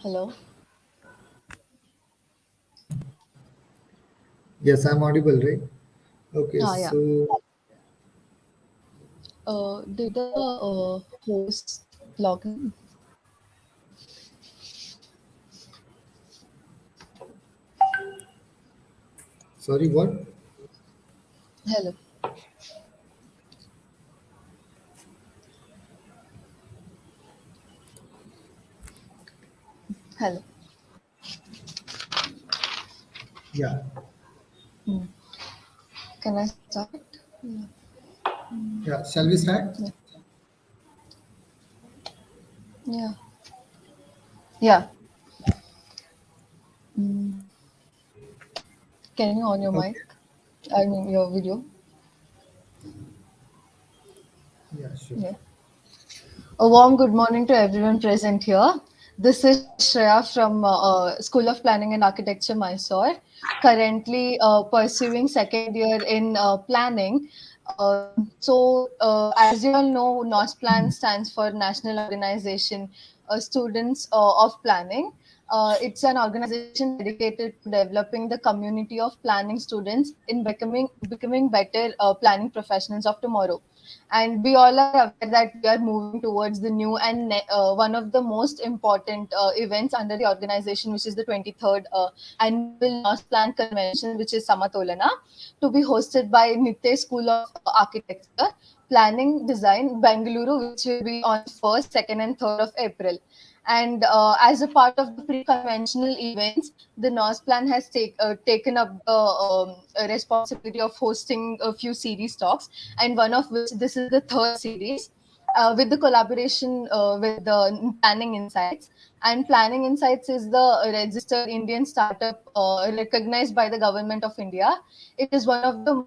Hello. Yes, I'm audible, right? Okay, Yeah. so Did the host log in? sorry, what? Hello. Hello. Yeah, Hmm. Can I start? Yeah. yeah. Shall we start? Yeah. Yeah. Yeah. Mm. Can you on your mic? Okay. I mean your video. Yeah, sure. Yeah. A warm good morning to everyone present here. This is Shreya from School of Planning and Architecture, Mysore. Currently pursuing second year in planning. As you all know, NOSPlan stands for National Organization Students of Planning. It's an organization dedicated to developing the community of planning students in becoming better planning professionals of tomorrow. And we all are aware that we are moving towards the new and one of the most important events under the organization, which is the 23rd annual NOSPlan convention, which is Samatolana, to be hosted by Nitya School of Architecture, Planning Design, Bengaluru, which will be on 1st, 2nd, and 3rd of April. And as a part of the pre-conventional events, the NOSPlan has taken up the responsibility of hosting a few series talks, and one of which this is the third series. With the collaboration with the Planning Insights. And Planning Insights is the registered Indian startup recognized by the government of India. It is one of the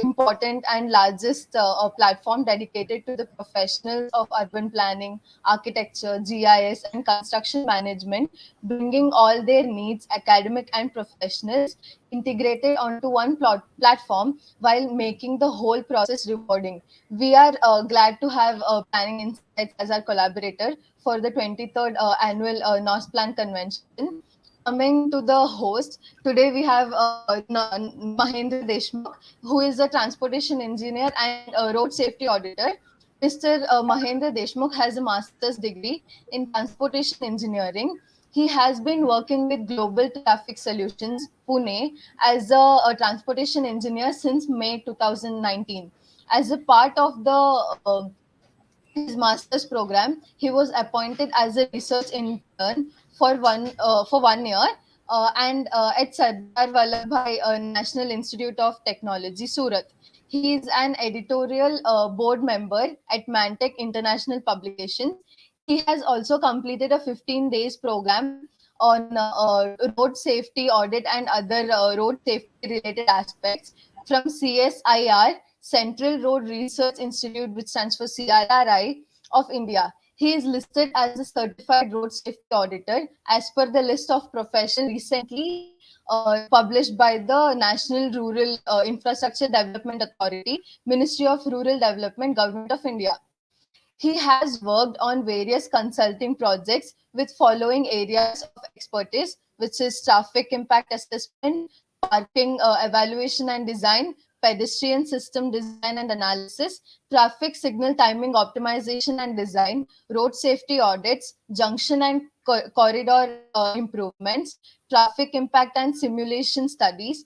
important and largest platform dedicated to the professionals of urban planning, architecture, GIS, and construction management, bringing all their needs, academic and professionals, integrated onto one platform while making the whole process rewarding. We are glad to have Planning Insights as our collaborator for the 23rd annual NOSPlan convention. Coming to the host, today we have Mahindra Deshmukh, who is a transportation engineer and a road safety auditor. Mr. Mahindra Deshmukh has a master's degree in transportation engineering. He has been working with Global Traffic Solutions, Pune, as a transportation engineer since May 2019. As a part of the his master's program, he was appointed as a research intern for 1 year and at Sardar Vallabhbhai National Institute of Technology, Surat. He is an editorial board member at Mantech International Publications. He has also completed a 15 days program on road safety audit and other road safety related aspects from CSIR, Central Road Research Institute, which stands for CRRI, of India. He is listed as a certified road safety auditor as per the list of profession recently published by the National Rural Infrastructure Development Authority, Ministry of Rural Development, Government of India. He has worked on various consulting projects with following areas of expertise, which is traffic impact assessment, parking evaluation and design, pedestrian system design and analysis, traffic signal timing optimization and design, road safety audits, junction and corridor improvements, traffic impact and simulation studies,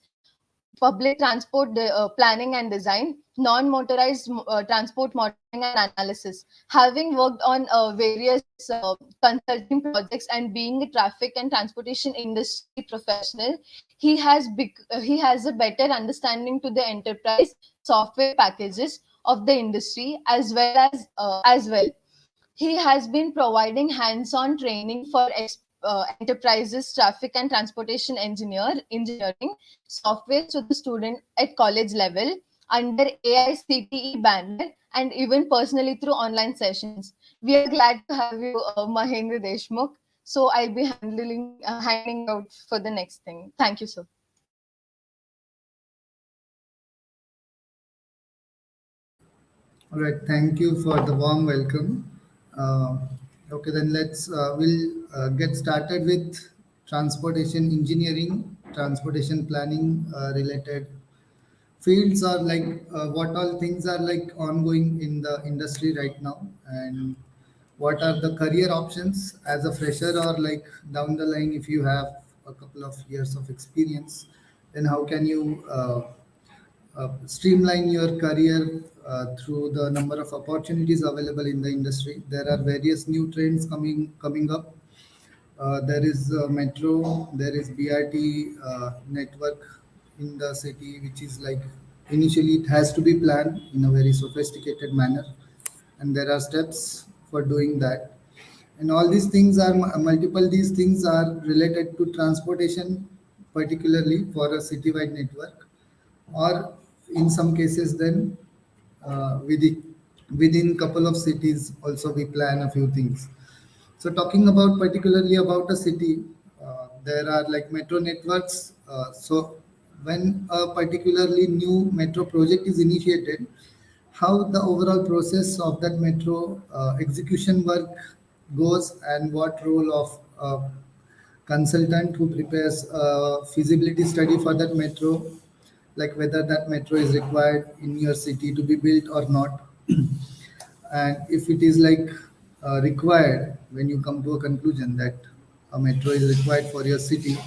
public transport planning and design, non-motorized transport modeling and analysis. Having worked on various consulting projects and being a traffic and transportation industry professional, he has a better understanding to the enterprise software packages of the industry as well. He has been providing hands-on training for enterprises, traffic and transportation engineering software to the student at college level under AICTE banner and even personally through online sessions. We are glad to have you, Mahindra Deshmukh. So I'll be handing out for the next thing. Thank you, sir. All right. Thank you for the warm welcome. Uh, Okay, then we'll get started with transportation engineering, transportation planning related fields, are like what all things are like ongoing in the industry right now, and what are the career options as a fresher, or like down the line if you have a couple of years of experience, then how can you streamline your career through the number of opportunities available in the industry. There are various new trends coming up. There is metro, there is BRT network in the city, which is like initially it has to be planned in a very sophisticated manner, and there are steps for doing that. And all these things are multiple. These things are related to transportation, particularly for a citywide network, or in some cases then within couple of cities also we plan a few things. So talking about particularly about a city, there are like metro networks. So when a particularly new metro project is initiated, how the overall process of that metro execution work goes, and what role of consultant who prepares a feasibility study for that metro, like whether that metro is required in your city to be built or not. And if it is like required, when you come to a conclusion that a metro is required for your city,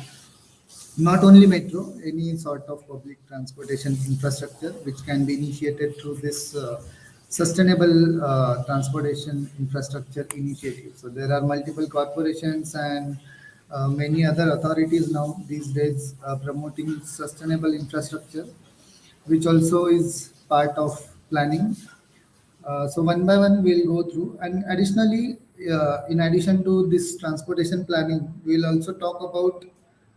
not only metro, any sort of public transportation infrastructure which can be initiated through this sustainable transportation infrastructure initiative. So there are multiple corporations and many other authorities now these days promoting sustainable infrastructure, which also is part of planning. So one by one we'll go through, and additionally, in addition to this transportation planning, we'll also talk about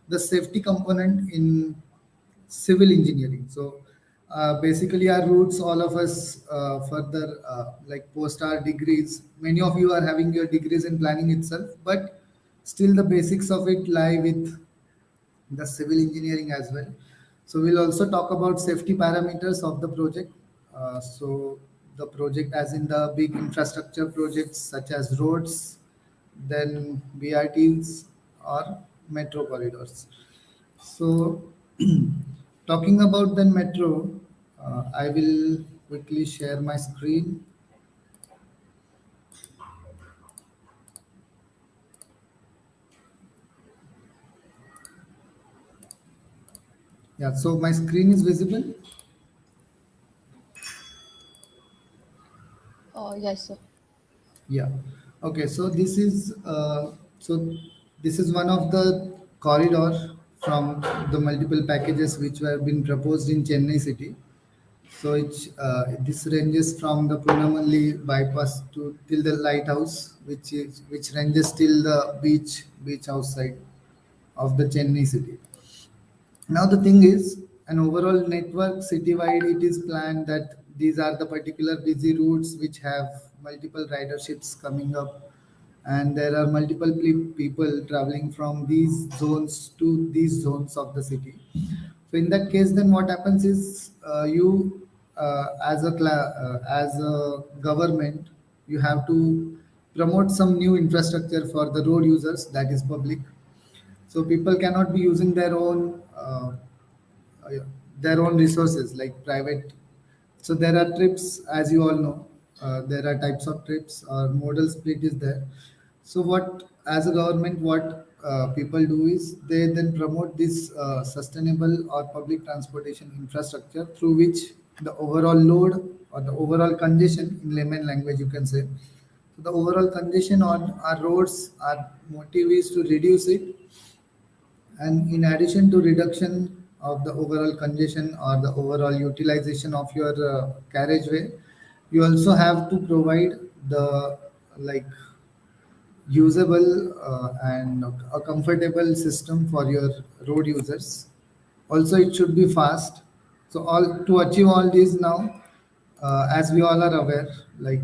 the safety component in civil engineering. So basically, our roots, all of us further like post our degrees. Many of you are having your degrees in planning itself, but still the basics of it lie with the civil engineering as well. So we'll also talk about safety parameters of the project. So the project, as in the big infrastructure projects such as roads, then BRTs or metro corridors. So talking about the metro, I will quickly share my screen. Yeah, so my screen is visible. Yes, sir. Yeah. Okay. So this is one of the corridor from the multiple packages which were been proposed in Chennai city. So this ranges from the Punamalli bypass to till the lighthouse, which ranges till the beach house side of the Chennai city. Now the thing is, an overall network citywide, it is planned that these are the particular busy routes which have multiple riderships coming up, and there are multiple people traveling from these zones to these zones of the city. So in that case, then what happens is you as a government, you have to promote some new infrastructure for the road users, that is public. So people cannot be using uh, their own resources like private. So there are trips, as you all know, there are types of trips or modal split is there. So what, as a government, what people do is they then promote this sustainable or public transportation infrastructure through which the overall load or the overall congestion, in layman language you can say, so the overall congestion on our roads, our motive is to reduce it. And in addition to reduction of the overall congestion or the overall utilization of your carriageway, you also have to provide the like usable and a comfortable system for your road users. Also, it should be fast. So all to achieve all these now, as we all are aware, like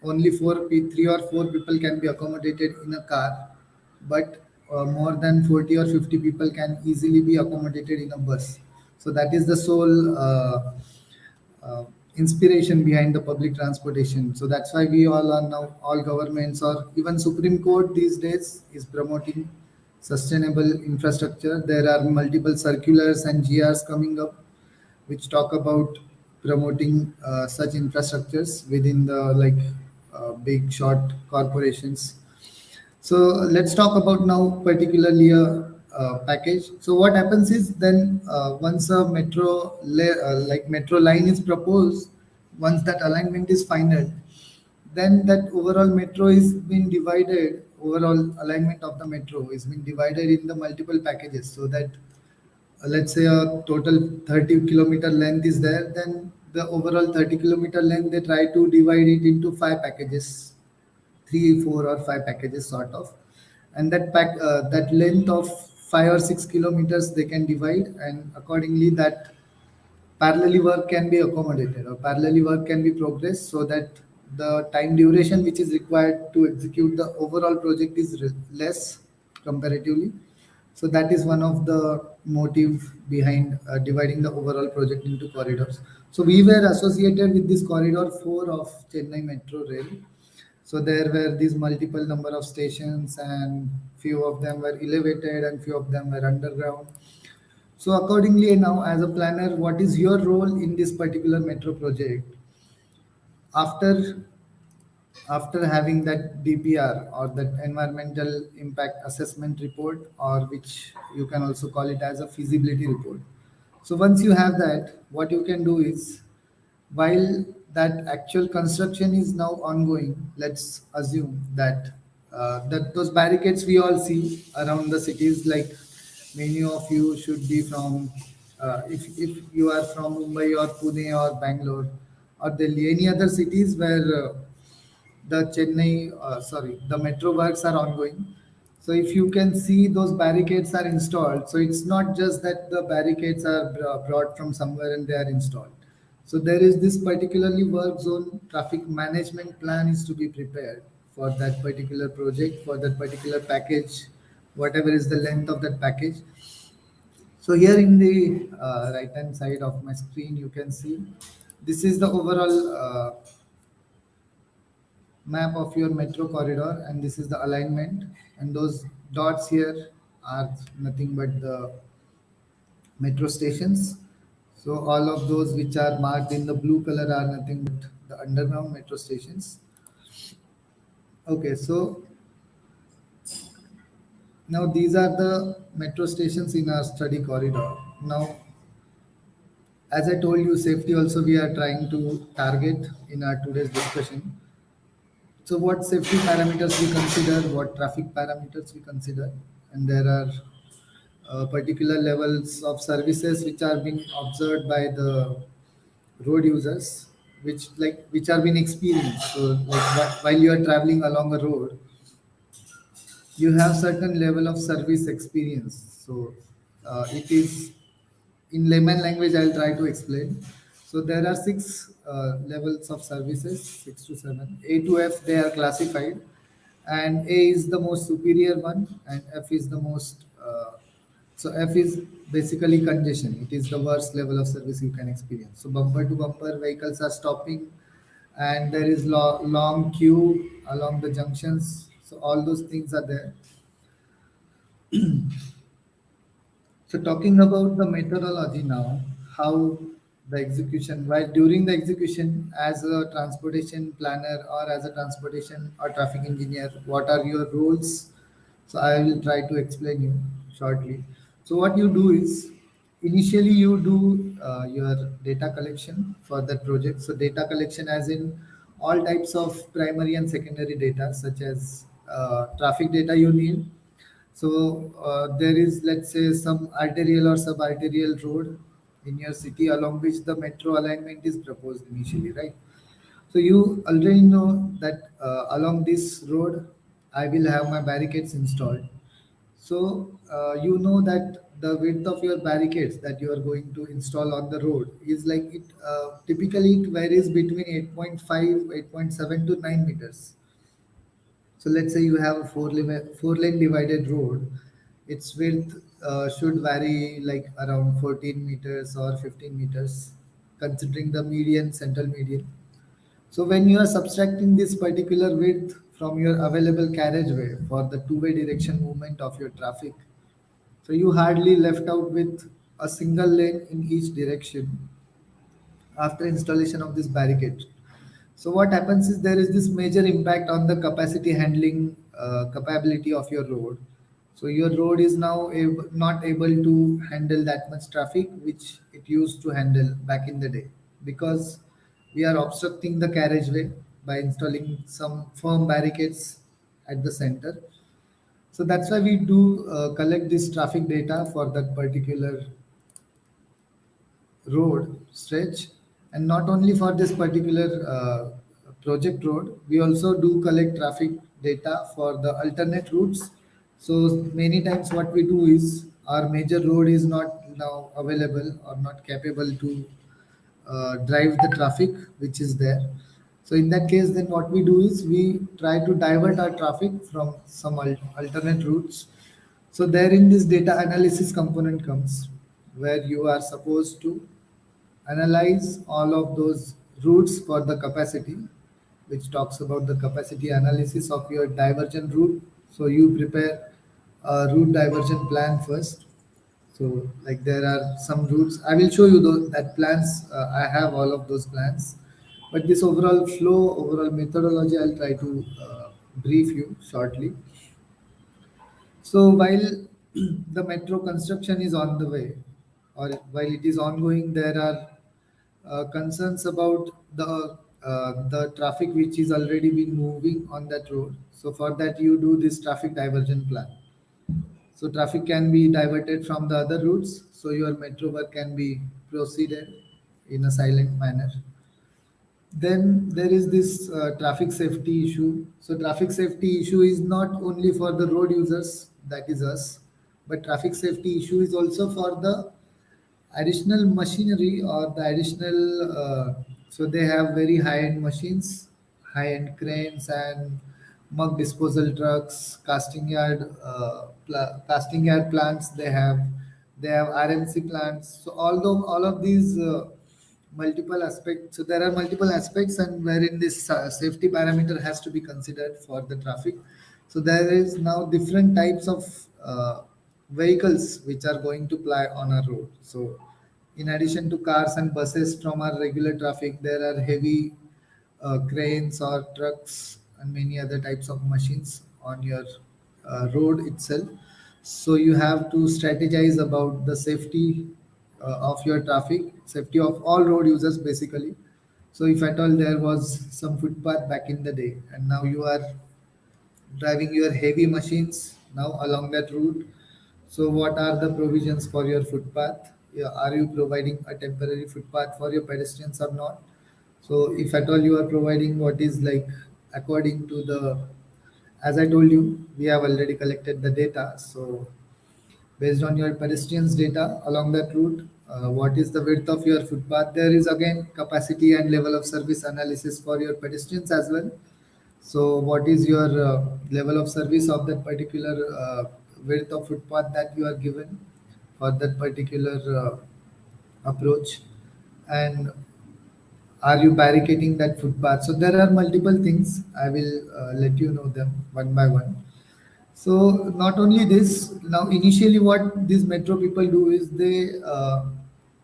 only three or four people can be accommodated in a car, but more than 40 or 50 people can easily be accommodated in a bus. So that is the sole inspiration behind the public transportation. So that's why we all are now, all governments or even Supreme Court these days is promoting sustainable infrastructure. There are multiple circulars and GRs coming up which talk about promoting such infrastructures within the big short corporations. So let's talk about now particularly a package. So what happens is then once a metro line is proposed, once that alignment is final, then that overall metro is been divided. Overall alignment of the metro is been divided in the multiple packages. So that let's say a total 30-kilometer length is there, then the overall 30-kilometer length they try to divide it into five packages, three, four, or five packages sort of, and that length of 5 or 6 kilometers they can divide, and accordingly that parallelly work can be accommodated or parallelly work can be progressed so that the time duration which is required to execute the overall project is less comparatively. So that is one of the motive behind dividing the overall project into corridors. So we were associated with this corridor 4 of Chennai Metro Rail. So there were these multiple number of stations, and few of them were elevated and few of them were underground. So accordingly, now as a planner, what is your role in this particular metro project? After after having that DPR or that environmental impact assessment report, or which you can also call it as a feasibility report. So once you have that, what you can do is, while that actual construction is now ongoing, let's assume that that those barricades we all see around the cities, like many of you should be from, if you are from Mumbai or Pune or Bangalore or Delhi, any other cities where the metro works are ongoing. So if you can see those barricades are installed, so it's not just that the barricades are brought from somewhere and they are installed. So there is this particularly work zone traffic management plan is to be prepared for that particular project, for that particular package, whatever is the length of that package. So here in the right hand side of my screen, you can see this is the overall map of your metro corridor, and this is the alignment, and those dots here are nothing but the metro stations. So all of those which are marked in the blue color are nothing but the underground metro stations. Okay, so now these are the metro stations in our study corridor. Now, as I told you, safety also we are trying to target in our today's discussion. So what safety parameters we consider, what traffic parameters we consider, and there are particular levels of services which are being observed by the road users, which are being experienced. So like while you are traveling along a road, you have certain level of service experience. So it is in layman language. I'll try to explain. So there are six levels of services, 6 to 7. A to F they are classified, and A is the most superior one, and F is the most. So F is basically congestion. It is the worst level of service you can experience. So bumper to bumper vehicles are stopping, and there is long queue along the junctions. So all those things are there. So talking about the methodology now, how the execution, while during the execution as a transportation planner or as a transportation or traffic engineer, what are your roles? So I will try to explain you shortly. So what you do is, initially you do your data collection for that project. So data collection as in all types of primary and secondary data, such as traffic data you need. So there is, let's say, some arterial or subarterial road in your city along which the metro alignment is proposed initially, right? So you already know that along this road, I will have my barricades installed. So you know that the width of your barricades that you are going to install on the road is like it typically it varies between 8.5, 8.7 to 9 meters. So let's say you have a four lane divided road. Its width should vary like around 14 meters or 15 meters considering the median, central median. So when you are subtracting this particular width from your available carriageway for the two-way direction movement of your traffic, so you hardly left out with a single lane in each direction after installation of this barricade. So what happens is there is this major impact on the capacity handling capability of your road. So your road is now not able to handle that much traffic which it used to handle back in the day, because we are obstructing the carriageway by installing some firm barricades at the center. So that's why we do collect this traffic data for that particular road stretch. And not only for this particular project road, we also do collect traffic data for the alternate routes. So many times what we do is our major road is not now available or not capable to drive the traffic which is there. So in that case, then what we do is we try to divert our traffic from some alternate routes. So therein this data analysis component comes, where you are supposed to analyze all of those routes for the capacity, which talks about the capacity analysis of your diversion route. So you prepare a route diversion plan first. So like there are some routes. I will show you those that plans. I have all of those plans, but this overall flow, overall methodology, I'll try to brief you shortly. So while the metro construction is on the way, or while it is ongoing, there are concerns about the traffic which is already been moving on that road. So for that, you do this traffic diversion plan. So traffic can be diverted from the other routes, so your metro work can be proceeded in a silent manner. Then there is this traffic safety issue. So traffic safety issue is not only for the road users, that is us, but traffic safety issue is also for the additional machinery or the additional. So they have very high-end machines, high-end cranes and mug disposal trucks, casting yard plants. They have RMC plants. So although all of these multiple aspects, so there are multiple aspects, and wherein this safety parameter has to be considered for the traffic. So there is now different types of vehicles which are going to ply on our road. So in addition to cars and buses from our regular traffic, there are heavy cranes or trucks and many other types of machines on your road itself. So you have to strategize about the safety of your traffic, safety of all road users basically. So if at all there was some footpath back in the day, and now you are driving your heavy machines now along that route. So what are the provisions for your footpath? Yeah, are you providing a temporary footpath for your pedestrians or not? So if at all you are providing what is like according to the, as I told you, we have already collected the data. So based on your pedestrians data along that route, what is the width of your footpath? There is again capacity and level of service analysis for your pedestrians as well. So what is your level of service of that particular width of footpath that you are given for that particular approach? And are you barricading that footpath? So there are multiple things. I will let you know them one by one. So not only this, now initially what these metro people do is they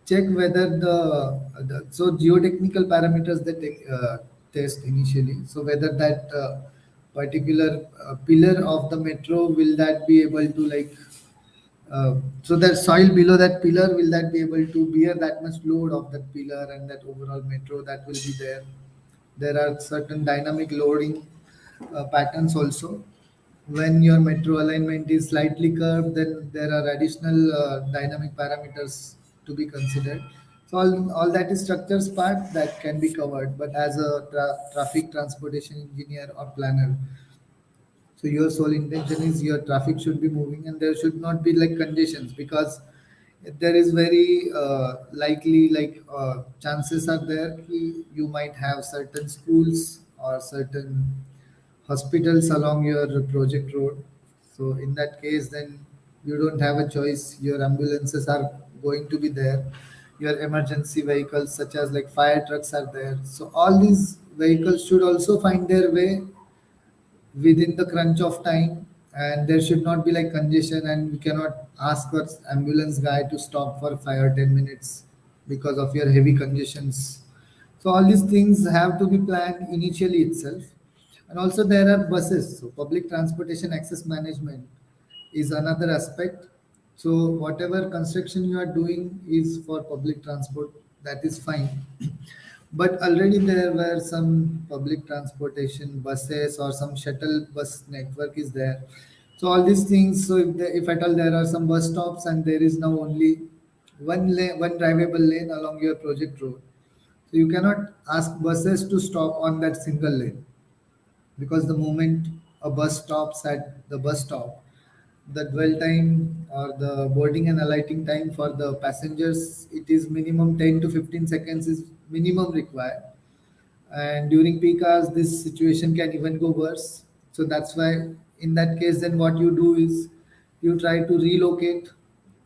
check whether the so geotechnical parameters they test initially. So whether that particular pillar of the metro, will that be able to like so that soil below that pillar, will that be able to bear that much load of that pillar and that overall metro that will be there. There are certain dynamic loading patterns also. When your metro alignment is slightly curved, then there are additional dynamic parameters to be considered. So all that is structures part that can be covered, but as a traffic transportation engineer or planner, so your sole intention is your traffic should be moving and there should not be like congestions, because there is very likely like chances are there you might have certain schools or certain hospitals along your project road. So in that case, then you don't have a choice. Your ambulances are going to be there. your emergency vehicles such as like fire trucks are there. So all these vehicles should also find their way within the crunch of time, and there should not be like congestion, and we cannot ask our ambulance guy to stop for 5 or 10 minutes because of your heavy congestions. So all these things have to be planned initially itself. And also there are buses, so public transportation access management is another aspect. So whatever construction you are doing is for public transport, that is fine. But already there were some public transportation buses or some shuttle bus network is there. So all these things. So if at all there are some bus stops and there is now only one lane, one drivable lane along your project road, so you cannot ask buses to stop on that single lane, because the moment a bus stops at the bus stop, the dwell time or the boarding and alighting time for the passengers, it is minimum 10 to 15 seconds is minimum required. And during peak hours this situation can even go worse. So that's why in that case then what you do is you try to relocate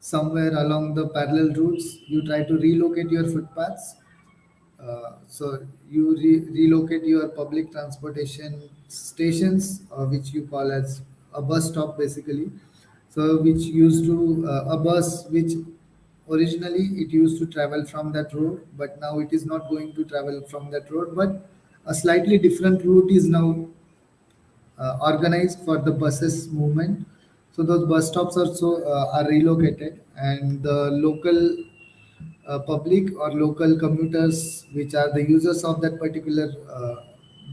somewhere along the parallel routes, you try to relocate your footpaths. So you relocate your public transportation stations, which you call as a bus stop basically. So which used to a bus which originally it used to travel from that road, but now it is not going to travel from that road, but a slightly different route is now organized for the buses movement. So those bus stops also are relocated, and the local public or local commuters, which are the users of that particular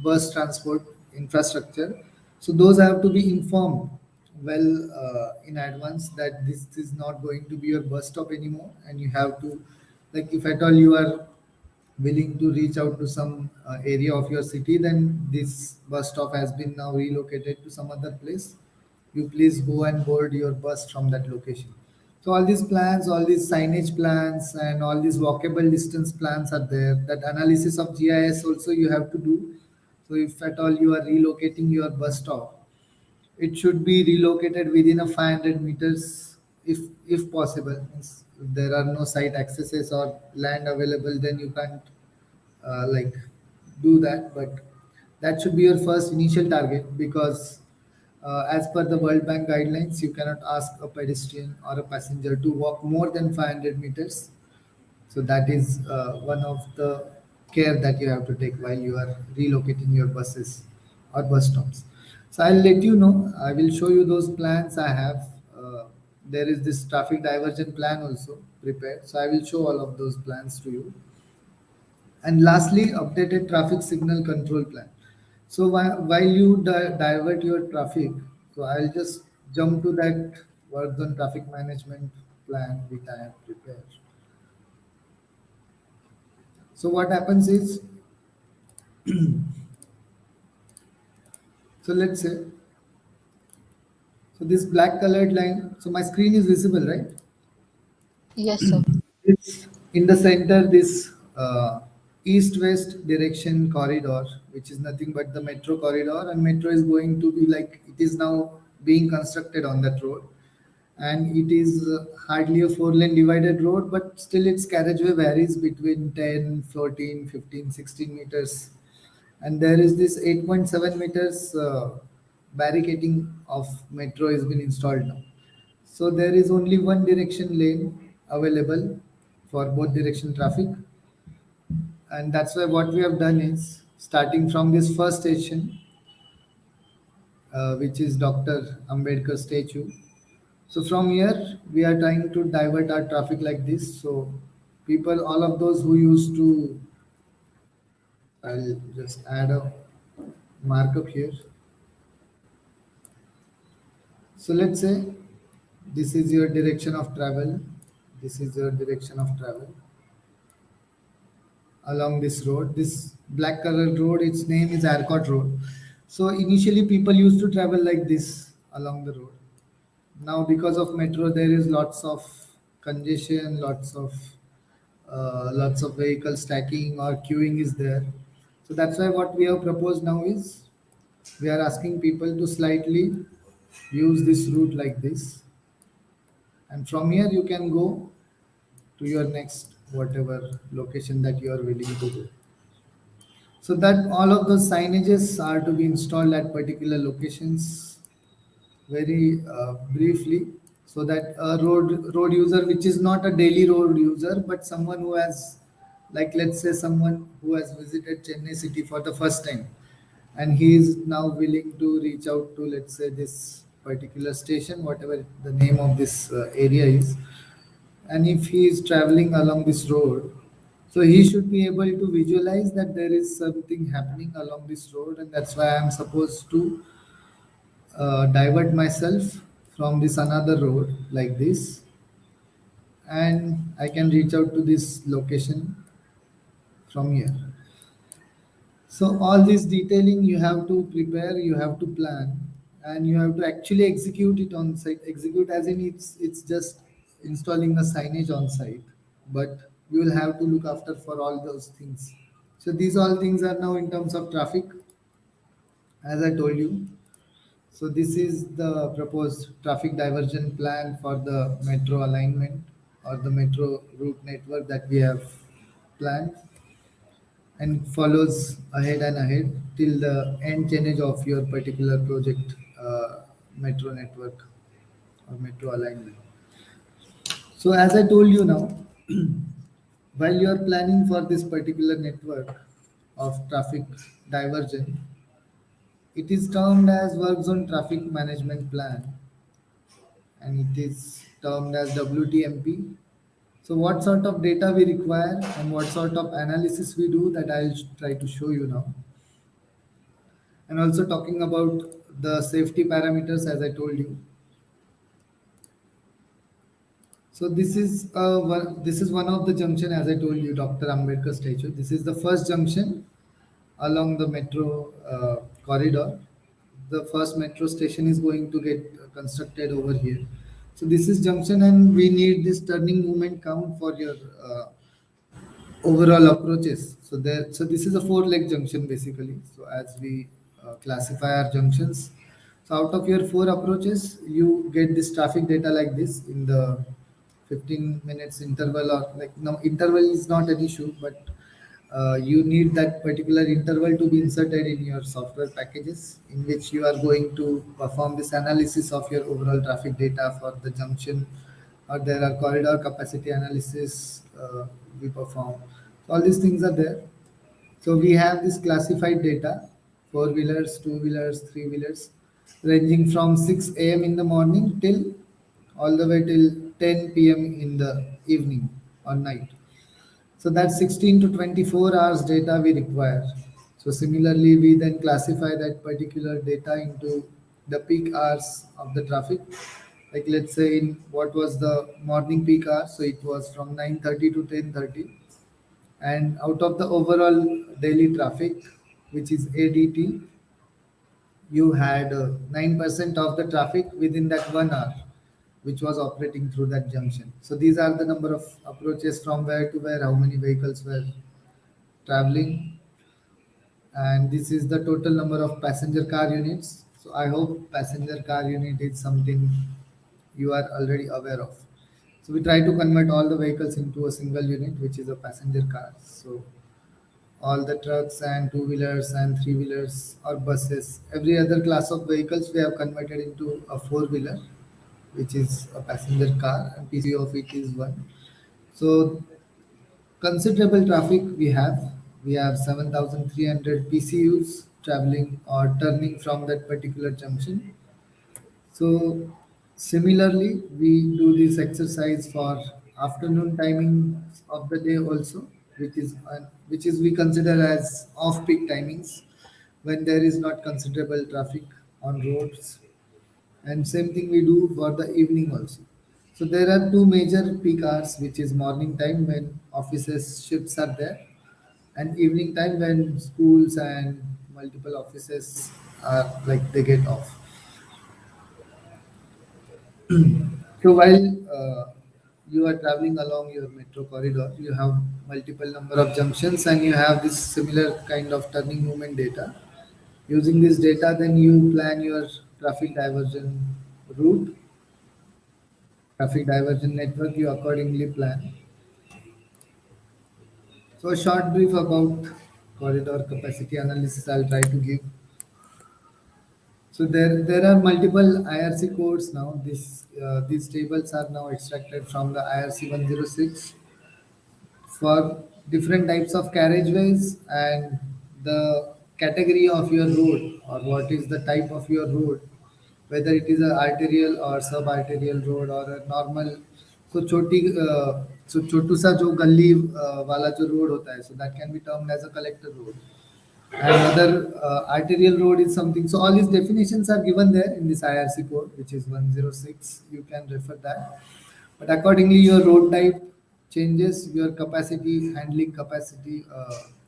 bus transport infrastructure, so those have to be informed well in advance that this is not going to be your bus stop anymore, and you have to, like, if at all you are willing to reach out to some area of your city, then this bus stop has been now relocated to some other place. You please go and board your bus from that location. So all these plans, all these signage plans, and all these walkable distance plans are there. That analysis of GIS also you have to do. So if at all you are relocating your bus stop, it should be relocated within a 500 meters if possible. Means if there are no site accesses or land available, then you can't like do that. But that should be your first initial target, because as per the World Bank guidelines, you cannot ask a pedestrian or a passenger to walk more than 500 meters. So that is one of the care that you have to take while you are relocating your buses or bus stops. So I'll let you know. I will show you those plans I have. There is this traffic diversion plan also prepared. So I will show all of those plans to you. And lastly, updated traffic signal control plan. So while you divert your traffic, so I'll just jump to that work on traffic management plan which I have prepared. So what happens is, so let's say, so this black colored line, so my screen is visible, right? Yes, sir. It's in the center, this east-west direction corridor, which is nothing but the metro corridor, and metro is going to be like, it is now being constructed on that road, and it is hardly a four-lane divided road, but still its carriageway varies between 10, 14, 15, 16 meters, and there is this 8.7 meters barricading of metro has been installed now. So there is only one direction lane available for both direction traffic, and that's why what we have done is, starting from this first station, which is Dr. Ambedkar statue. So from here we are trying to divert our traffic like this. So people, all of those who used to, I'll just add a markup here. So let's say this is your direction of travel. This is your direction of travel along this road. This black colored road, its name is Arcot Road. So initially people used to travel like this along the road. Now because of metro, there is lots of congestion, lots of vehicle stacking or queuing is there. So that's why what we have proposed now is, we are asking people to slightly use this route like this, and from here you can go to your next whatever location that you are willing to go. So that all of those signages are to be installed at particular locations very briefly, so that a road user which is not a daily road user but someone who has, like let's say someone who has visited Chennai city for the first time, and he is now willing to reach out to, let's say, this particular station, whatever the name of this area is, and if he is traveling along this road, so he should be able to visualize that there is something happening along this road, and that's why I'm supposed to divert myself from this another road like this, and I can reach out to this location from here. So all this detailing you have to prepare, you have to plan, and you have to actually execute it on site. Execute as in it's just installing a signage on site, but you will have to look after for all those things. So these all things are now in terms of traffic, as I told you. So this is the proposed traffic diversion plan for the metro alignment or the metro route network that we have planned, and follows ahead and ahead till the end change of your particular project metro network or metro alignment. So as I told you now, while you are planning for this particular network of traffic diversion, it is termed as work zone traffic management plan, and it is termed as WTMP. So what sort of data we require and what sort of analysis we do, that I'll try to show you now. And also talking about the safety parameters, as I told you. So this is one of the junction, as I told you, Dr. Ambedkar statue. This is the first junction along the metro corridor. The first metro station is going to get constructed over here. So this is junction, and we need this turning movement count for your overall approaches. So this is a four-leg junction basically. So as we classify our junctions, so out of your four approaches, you get this traffic data like this in the 15 minutes interval, or like, no, interval is not an issue, but you need that particular interval to be inserted in your software packages, in which you are going to perform this analysis of your overall traffic data for the junction, or there are corridor capacity analysis we perform. So all these things are there. So we have this classified data: four-wheelers, two-wheelers, three-wheelers, ranging from 6 a.m. in the morning till all the way till 10 p.m. in the evening or night. So that's 16 to 24 hours data we require. So similarly, we then classify that particular data into the peak hours of the traffic. Like let's say in what was the morning peak hour, so it was from 9:30 to 10:30. And out of the overall daily traffic, which is ADT, you had 9% of the traffic within that 1 hour, which was operating through that junction. So these are the number of approaches from where to where, how many vehicles were traveling, and this is the total number of passenger car units. So I hope passenger car unit is something you are already aware of. So we try to convert all the vehicles into a single unit, which is a passenger car. So all the trucks and two-wheelers and three-wheelers or buses, every other class of vehicles we have converted into a four-wheeler, which is a passenger car, and PC of it is one. So considerable traffic we have. We have 7,300 PCUs traveling or turning from that particular junction. So similarly, we do this exercise for afternoon timing of the day also, which is we consider as off-peak timings, when there is not considerable traffic on roads, and same thing we do for the evening also. So there are two major peak hours, which is morning time when offices shifts are there, and evening time when schools and multiple offices are like they get off. So while you are traveling along your metro corridor, you have multiple number of junctions, and you have this similar kind of turning movement data. Using this data, then you plan your traffic diversion route, traffic diversion network you accordingly plan. So a short brief about corridor capacity analysis I'll try to give. So there are multiple IRC codes now. These tables are now extracted from the IRC 106 for different types of carriageways and the category of your road, or what is the type of your road, whether it is a arterial or sub-arterial road or a normal. So छोटू सा जो गली वाला जो road होता है, so that can be termed as a collector road. And other arterial road is something. So all these definitions are given there in this IRC code, which is 106. You can refer that. But accordingly, your road type changes, your capacity, handling capacity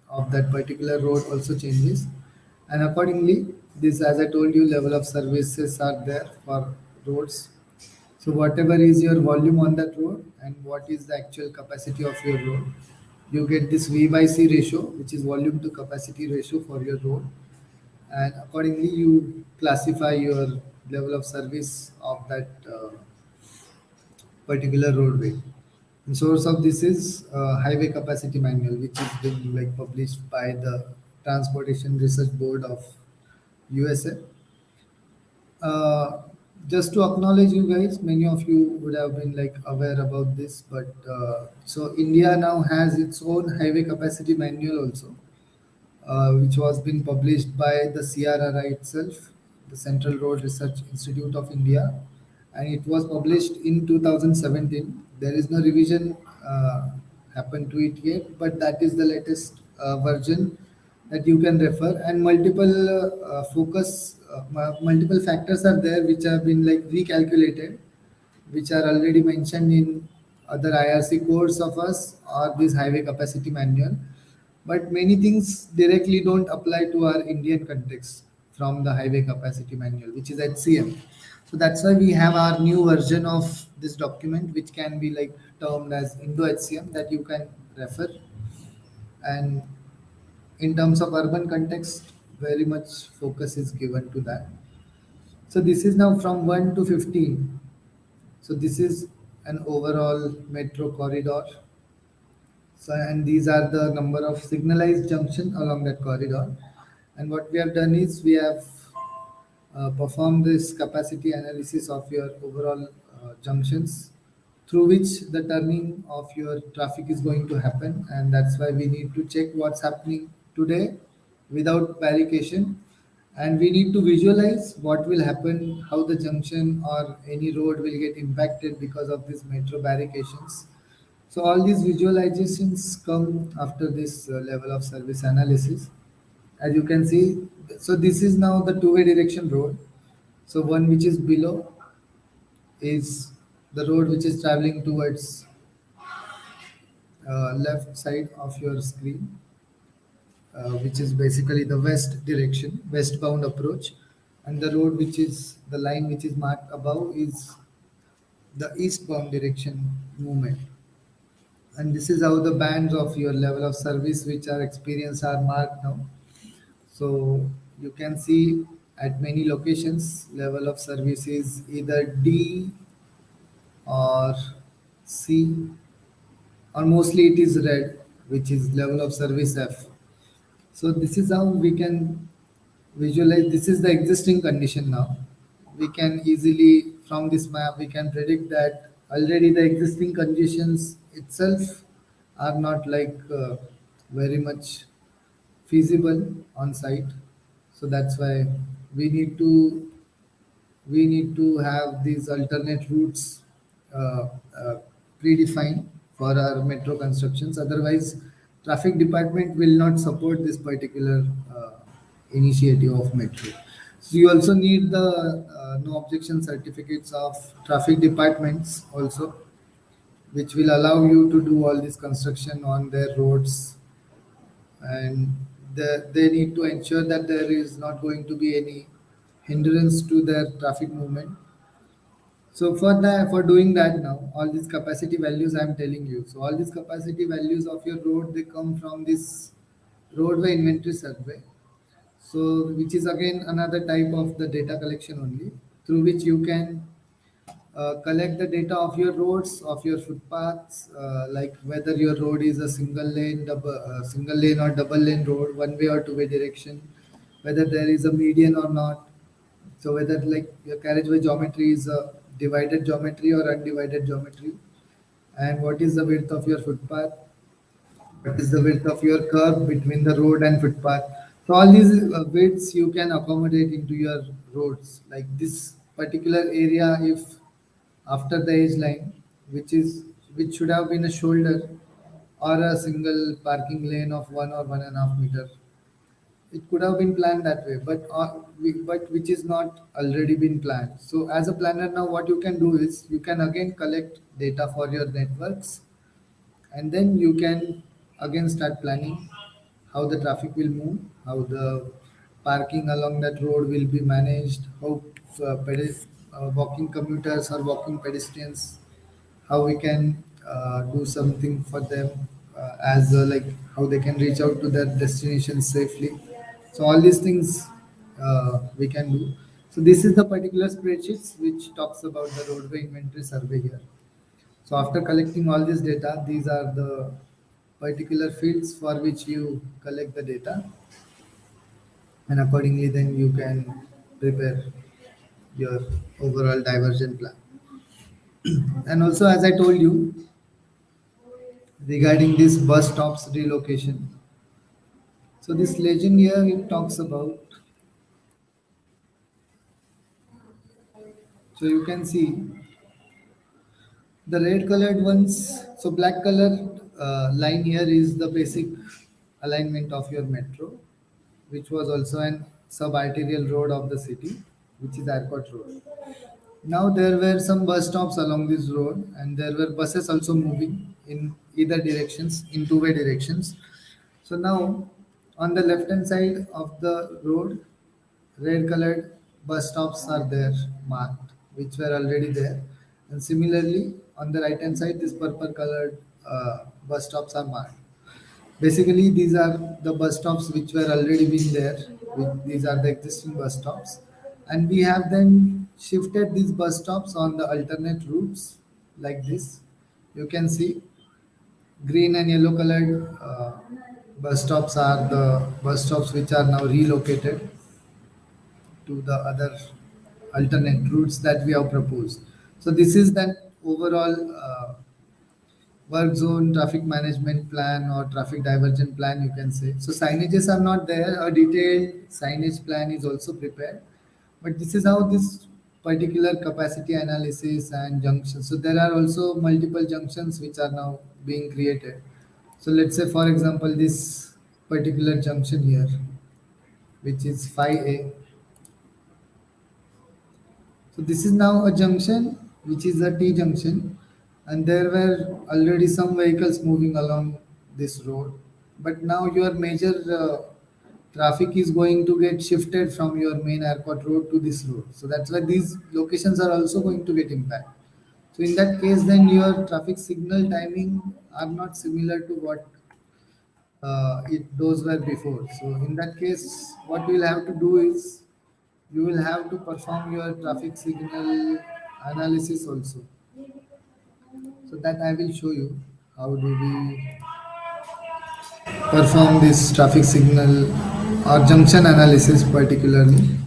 of that particular road also changes. And accordingly, this, as I told you, level of services are there for roads. So whatever is your volume on that road and what is the actual capacity of your road, you get this V by C ratio, which is volume to capacity ratio for your road, and accordingly you classify your level of service of that particular roadway. And source of this is highway capacity manual, which is been like published by the Transportation Research Board of USA. Uh, just to acknowledge you guys, many of you would have been like aware about this, but so India now has its own highway capacity manual also, which was been published by the CRRI itself, the Central Road Research Institute of India, and it was published in 2017. There is no revision happened to it yet, but that is the latest version that you can refer. And multiple factors are there which have been like recalculated, which are already mentioned in other IRC codes of us or this highway capacity manual. But many things directly don't apply to our Indian context from the highway capacity manual, which is HCM. So that's why we have our new version of this document, which can be like termed as Indo HCM, that you can refer. And in terms of urban context, very much focus is given to that. So this is now from 1 to 15. So this is an overall metro corridor. So, and these are the number of signalized junction along that corridor. And what we have done is we have performed this capacity analysis of your overall junctions through which the turning of your traffic is going to happen. And that's why we need to check what's happening today without barrication. And we need to visualize what will happen, how the junction or any road will get impacted because of these metro barrications. So all these visualizations come after this level of service analysis. As you can see, so this is now the two-way direction road. So one which is below is the road which is traveling towards left side of your screen, which is basically the west direction, westbound approach. And the road which is the line which is marked above is the eastbound direction movement. And this is how the bands of your level of service which are experienced are marked now. So you can see at many locations level of service is either D or C, or mostly it is red, which is level of service F. So this is how we can visualize. This is the existing condition now. We can easily, from this map, we can predict that already the existing conditions itself are not like very much feasible on site. So that's why we need to we need to have these alternate routes uh, uh, predefined for our metro constructions. Otherwise, traffic department will not support this particular initiative of metro. So you also need the no objection certificates of traffic departments also, which will allow you to do all this construction on their roads, and they need to ensure that there is not going to be any hindrance to their traffic movement. So for doing that now, all these capacity values I'm telling you. So all these capacity values of your road, they come from this roadway inventory survey. So which is again another type of the data collection only, through which you can collect the data of your roads, of your footpaths, like whether your road is a single lane or double lane road, one way or two way direction, whether there is a median or not. So whether like your carriageway geometry is a divided geometry or undivided geometry, and what is the width of your footpath, what is the width of your curb between the road and footpath. So all these widths you can accommodate into your roads. Like this particular area, if after the edge line, which should have been a shoulder or a single parking lane of 1 or 1.5 meter, it could have been planned that way, but which is not already been planned. So as a planner now, what you can do is you can again collect data for your networks, and then you can again start planning how the traffic will move, how the parking along that road will be managed, how walking commuters or walking pedestrians, how we can do something for them, as like how they can reach out to their destination safely. So all these things we can do. So this is the particular spreadsheets which talks about the roadway inventory survey here. So after collecting all this data, these are the particular fields for which you collect the data, and accordingly then you can prepare your overall diversion plan. And also, as I told you regarding this bus stops relocation, so this legend here it talks about, so you can see the red colored ones. So black colored line here is the basic alignment of your metro, which was also an sub-arterial road of the city, which is Airport Road. Now there were some bus stops along this road, and there were buses also moving in either directions, in two-way directions. So now on the left-hand side of the road, red colored bus stops are there marked, which were already there. And similarly, on the right hand side, this purple colored bus stops are marked. Basically, these are the bus stops which were already been there. These are the existing bus stops, and we have then shifted these bus stops on the alternate routes like this. You can see green and yellow colored bus stops are the bus stops which are now relocated to the other alternate routes that we have proposed. So this is that overall work zone traffic management plan or traffic diversion plan, you can say. So signages are not there. A detailed signage plan is also prepared, but this is how this particular capacity analysis and junctions. So there are also multiple junctions which are now being created. So let's say, for example, this particular junction here, which is 5A. So this is now a junction, which is a T junction, and there were already some vehicles moving along this road. But now your major traffic is going to get shifted from your main airport road to this road. So that's why these locations are also going to get impacted. So in that case, then your traffic signal timing are not similar to what those were before. So in that case, what you will have to do is you will have to perform your traffic signal analysis also. So that I will show you how do we perform this traffic signal or junction analysis particularly.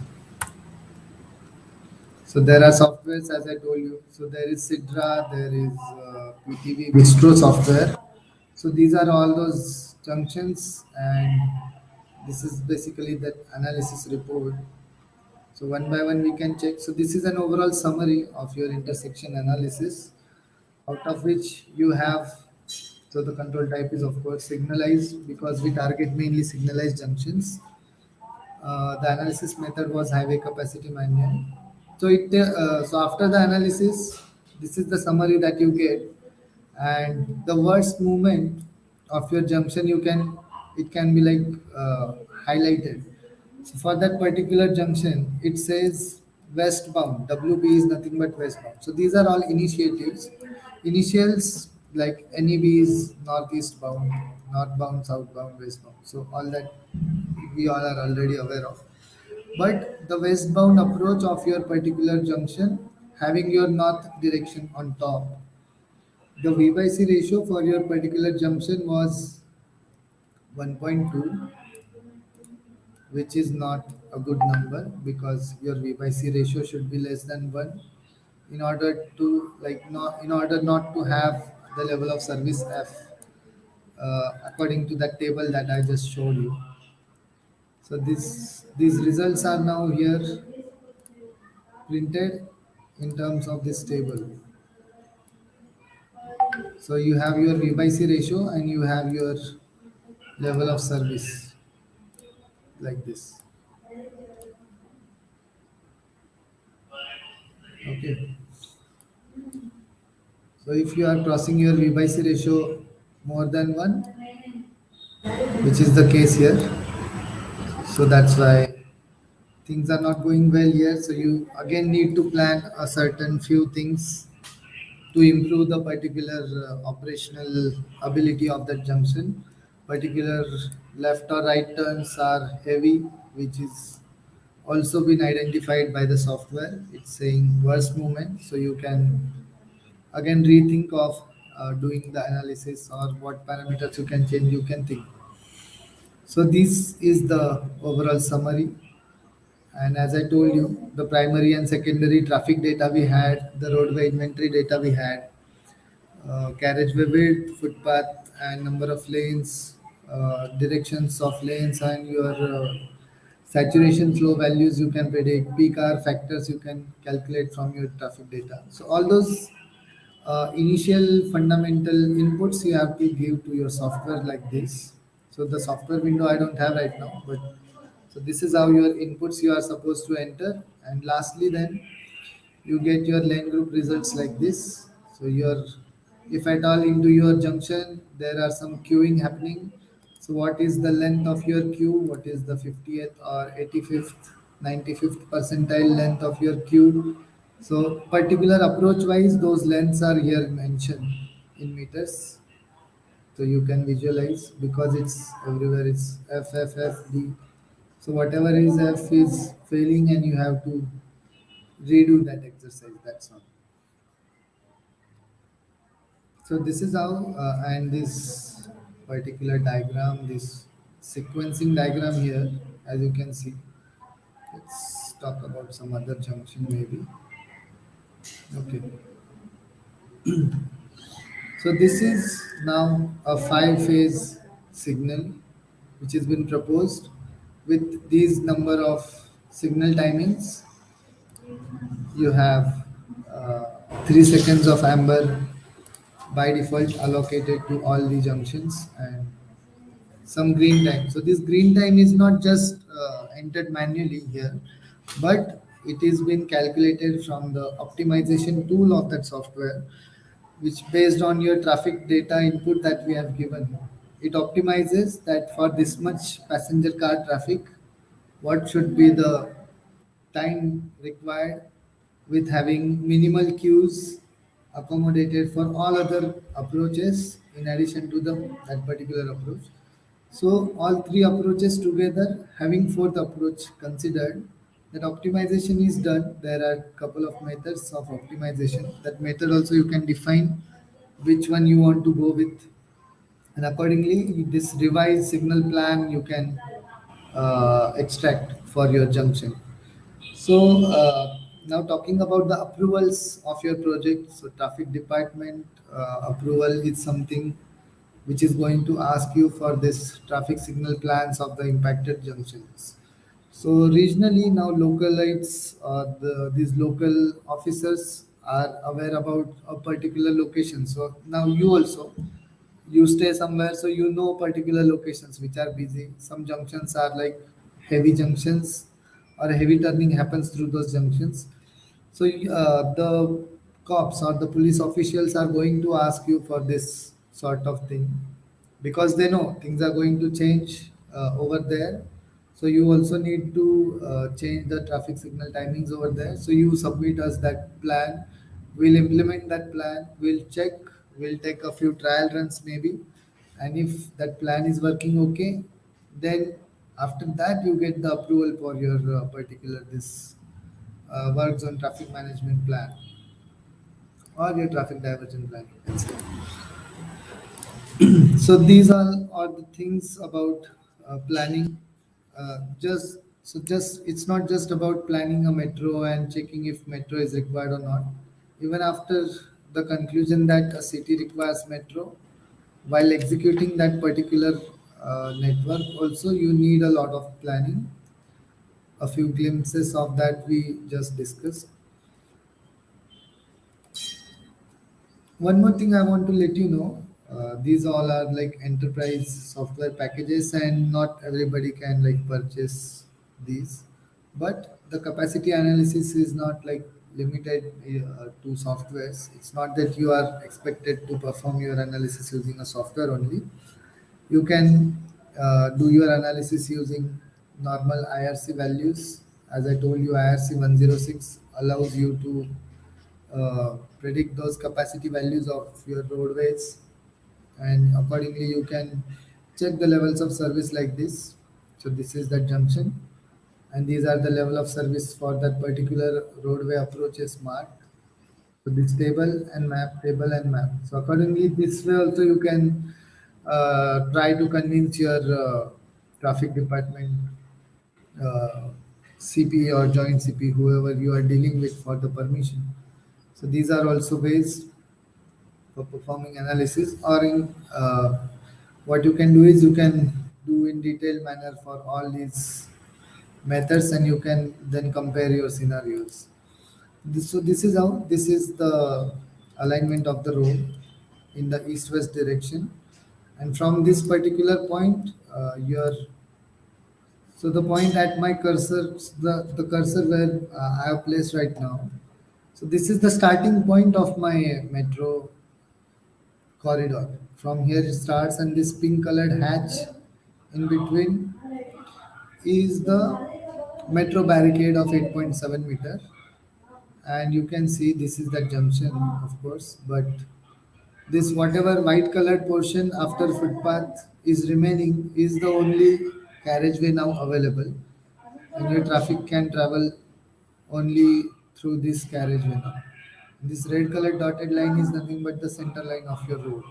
So there are softwares as I told you. So there is Sidra, there is PTV, Bistro software. So these are all those junctions, and this is basically that analysis report. So one by one we can check. So this is an overall summary of your intersection analysis, out of which you have, so the control type is of course signalized because we target mainly signalized junctions. The analysis method was highway capacity manual. So after the analysis, this is the summary that you get, and the worst movement of your junction it can be like highlighted. So for that particular junction, it says westbound. WB is nothing but westbound. So these are all initiatives. Initials like NEB is northeast bound, northbound, southbound, westbound. So all that we all are already aware of. But the westbound approach of your particular junction having your north direction on top. The V by C ratio for your particular junction was 1.2, which is not a good number because your V by C ratio should be less than 1 in order to in order not to have the level of service F according to that table that I just showed you. So these results are now here printed in terms of this table. So you have your V by C ratio and you have your level of service like this. Okay. So if you are crossing your V by C ratio more than 1, which is the case here, so that's why things are not going well here. So you again need to plan a certain few things to improve the particular operational ability of that junction. Particular left or right turns are heavy, which is also been identified by the software. It's saying worst movement, so you can again rethink of doing the analysis or what parameters you can change. You can think. So this is the overall summary. And as I told you, the primary and secondary traffic data we had, the roadway inventory data we had, carriageway width, footpath, and number of lanes, directions of lanes, and your saturation flow values you can predict, peak hour factors you can calculate from your traffic data. So all those initial fundamental inputs you have to give to your software like this. So the software window I don't have right now, but so this is how your inputs you are supposed to enter. And lastly, then you get your lane group results like this. So your if at all into your junction there are some queuing happening. So what is the length of your queue? What is the 50th or 85th, 95th percentile length of your queue? So particular approach wise, those lengths are here mentioned in meters. So you can visualize because it's everywhere. It's F F F D. So whatever is F is failing, and you have to redo that exercise. That's all. So this is how, and this particular diagram, this sequencing diagram here, as you can see. Let's talk about some other junction maybe. Okay. So this is now a five-phase signal which has been proposed with these number of signal timings. You have 3 seconds of amber by default allocated to all the junctions and some green time. So this green time is not just entered manually here, but it is been calculated from the optimization tool of that software, which based on your traffic data input that we have given. It optimizes that for this much passenger car traffic, what should be the time required with having minimal queues accommodated for all other approaches in addition to that particular approach. So all three approaches together, having fourth approach considered, that optimization is done. There are couple of methods of optimization. That method also you can define which one you want to go with, and accordingly this revised signal plan you can extract for your junction. So now talking about the approvals of your project, so traffic department approval is something which is going to ask you for this traffic signal plans of the impacted junctions. So regionally now localites or these local officers are aware about a particular location. So now you also you stay somewhere, so you know particular locations which are busy. Some junctions are like heavy junctions or heavy turning happens through those junctions. So the cops or the police officials are going to ask you for this sort of thing because they know things are going to change over there. So you also need to change the traffic signal timings over there. So you submit us that plan. We'll implement that plan. We'll check. We'll take a few trial runs maybe, and if that plan is working okay, then after that you get the approval for your particular this works on traffic management plan or your traffic diversion plan, you can say. So these all are the things about planning. Just it's not just about planning a metro and checking if metro is required or not. Even after the conclusion that a city requires metro, while executing that particular network, also you need a lot of planning. A few glimpses of that we just discussed. One more thing I want to let you know, these all are like enterprise software packages, and not everybody can like purchase these. But the capacity analysis is not like limited to softwares. It's not that you are expected to perform your analysis using a software only. You can do your analysis using normal IRC values. As I told you, IRC 106 allows you to predict those capacity values of your roadways, and accordingly you can check the levels of service like this. So this is the junction, and these are the level of service for that particular roadway approaches marked. So this table and map. So accordingly, this way also you can try to convince your traffic department, uh, CP or joint CP, whoever you are dealing with for the permission. So these are also ways for performing analysis. Or in what you can do is you can do in detailed manner for all these methods, and you can then compare your scenarios. So this is how this is the alignment of the road in the east-west direction, and from this particular point, your so the point at my cursor, the cursor where I have placed right now. So this is the starting point of my metro corridor. From here it starts, and this pink colored hatch in between is the metro barricade of 8.7 meter, and you can see this is the junction, of course. But this whatever white colored portion after footpath is remaining is the only carriageway now available, and your traffic can travel only through this carriageway now. This red colored dotted line is nothing but the center line of your road.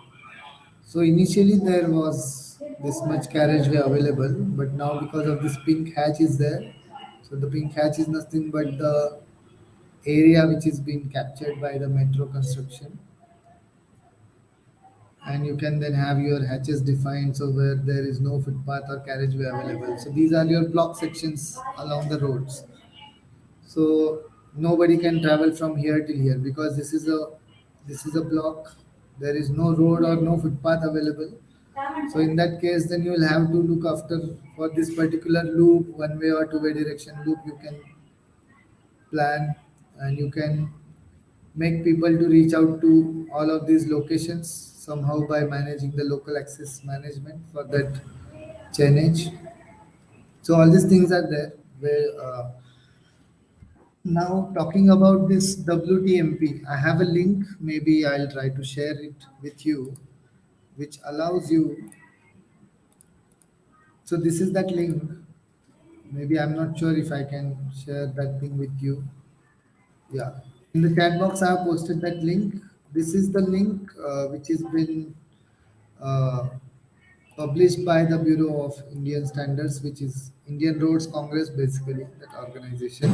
So initially there was this much carriageway available, but now because of this pink hatch is there, so the pink hatch is nothing but the area which is being captured by the metro construction, and you can then have your hatches defined so where there is no footpath or carriageway available. So these are your block sections along the roads. So nobody can travel from here till here because this is a block. There is no road or no footpath available. So in that case, then you will have to look after for this particular loop, one way or two way direction loop. You can plan, and you can make people to reach out to all of these locations somehow by managing the local access management for that chainage. So all these things are there. Where now talking about this WTMP, I have a link. Maybe I'll try to share it with you, which allows you. So this is that link. Maybe I'm not sure if I can share that thing with you. Yeah. In the chat box, I have posted that link. This is the link which has been uh, published by the Bureau of Indian Standards, which is Indian Roads Congress, basically, that organization.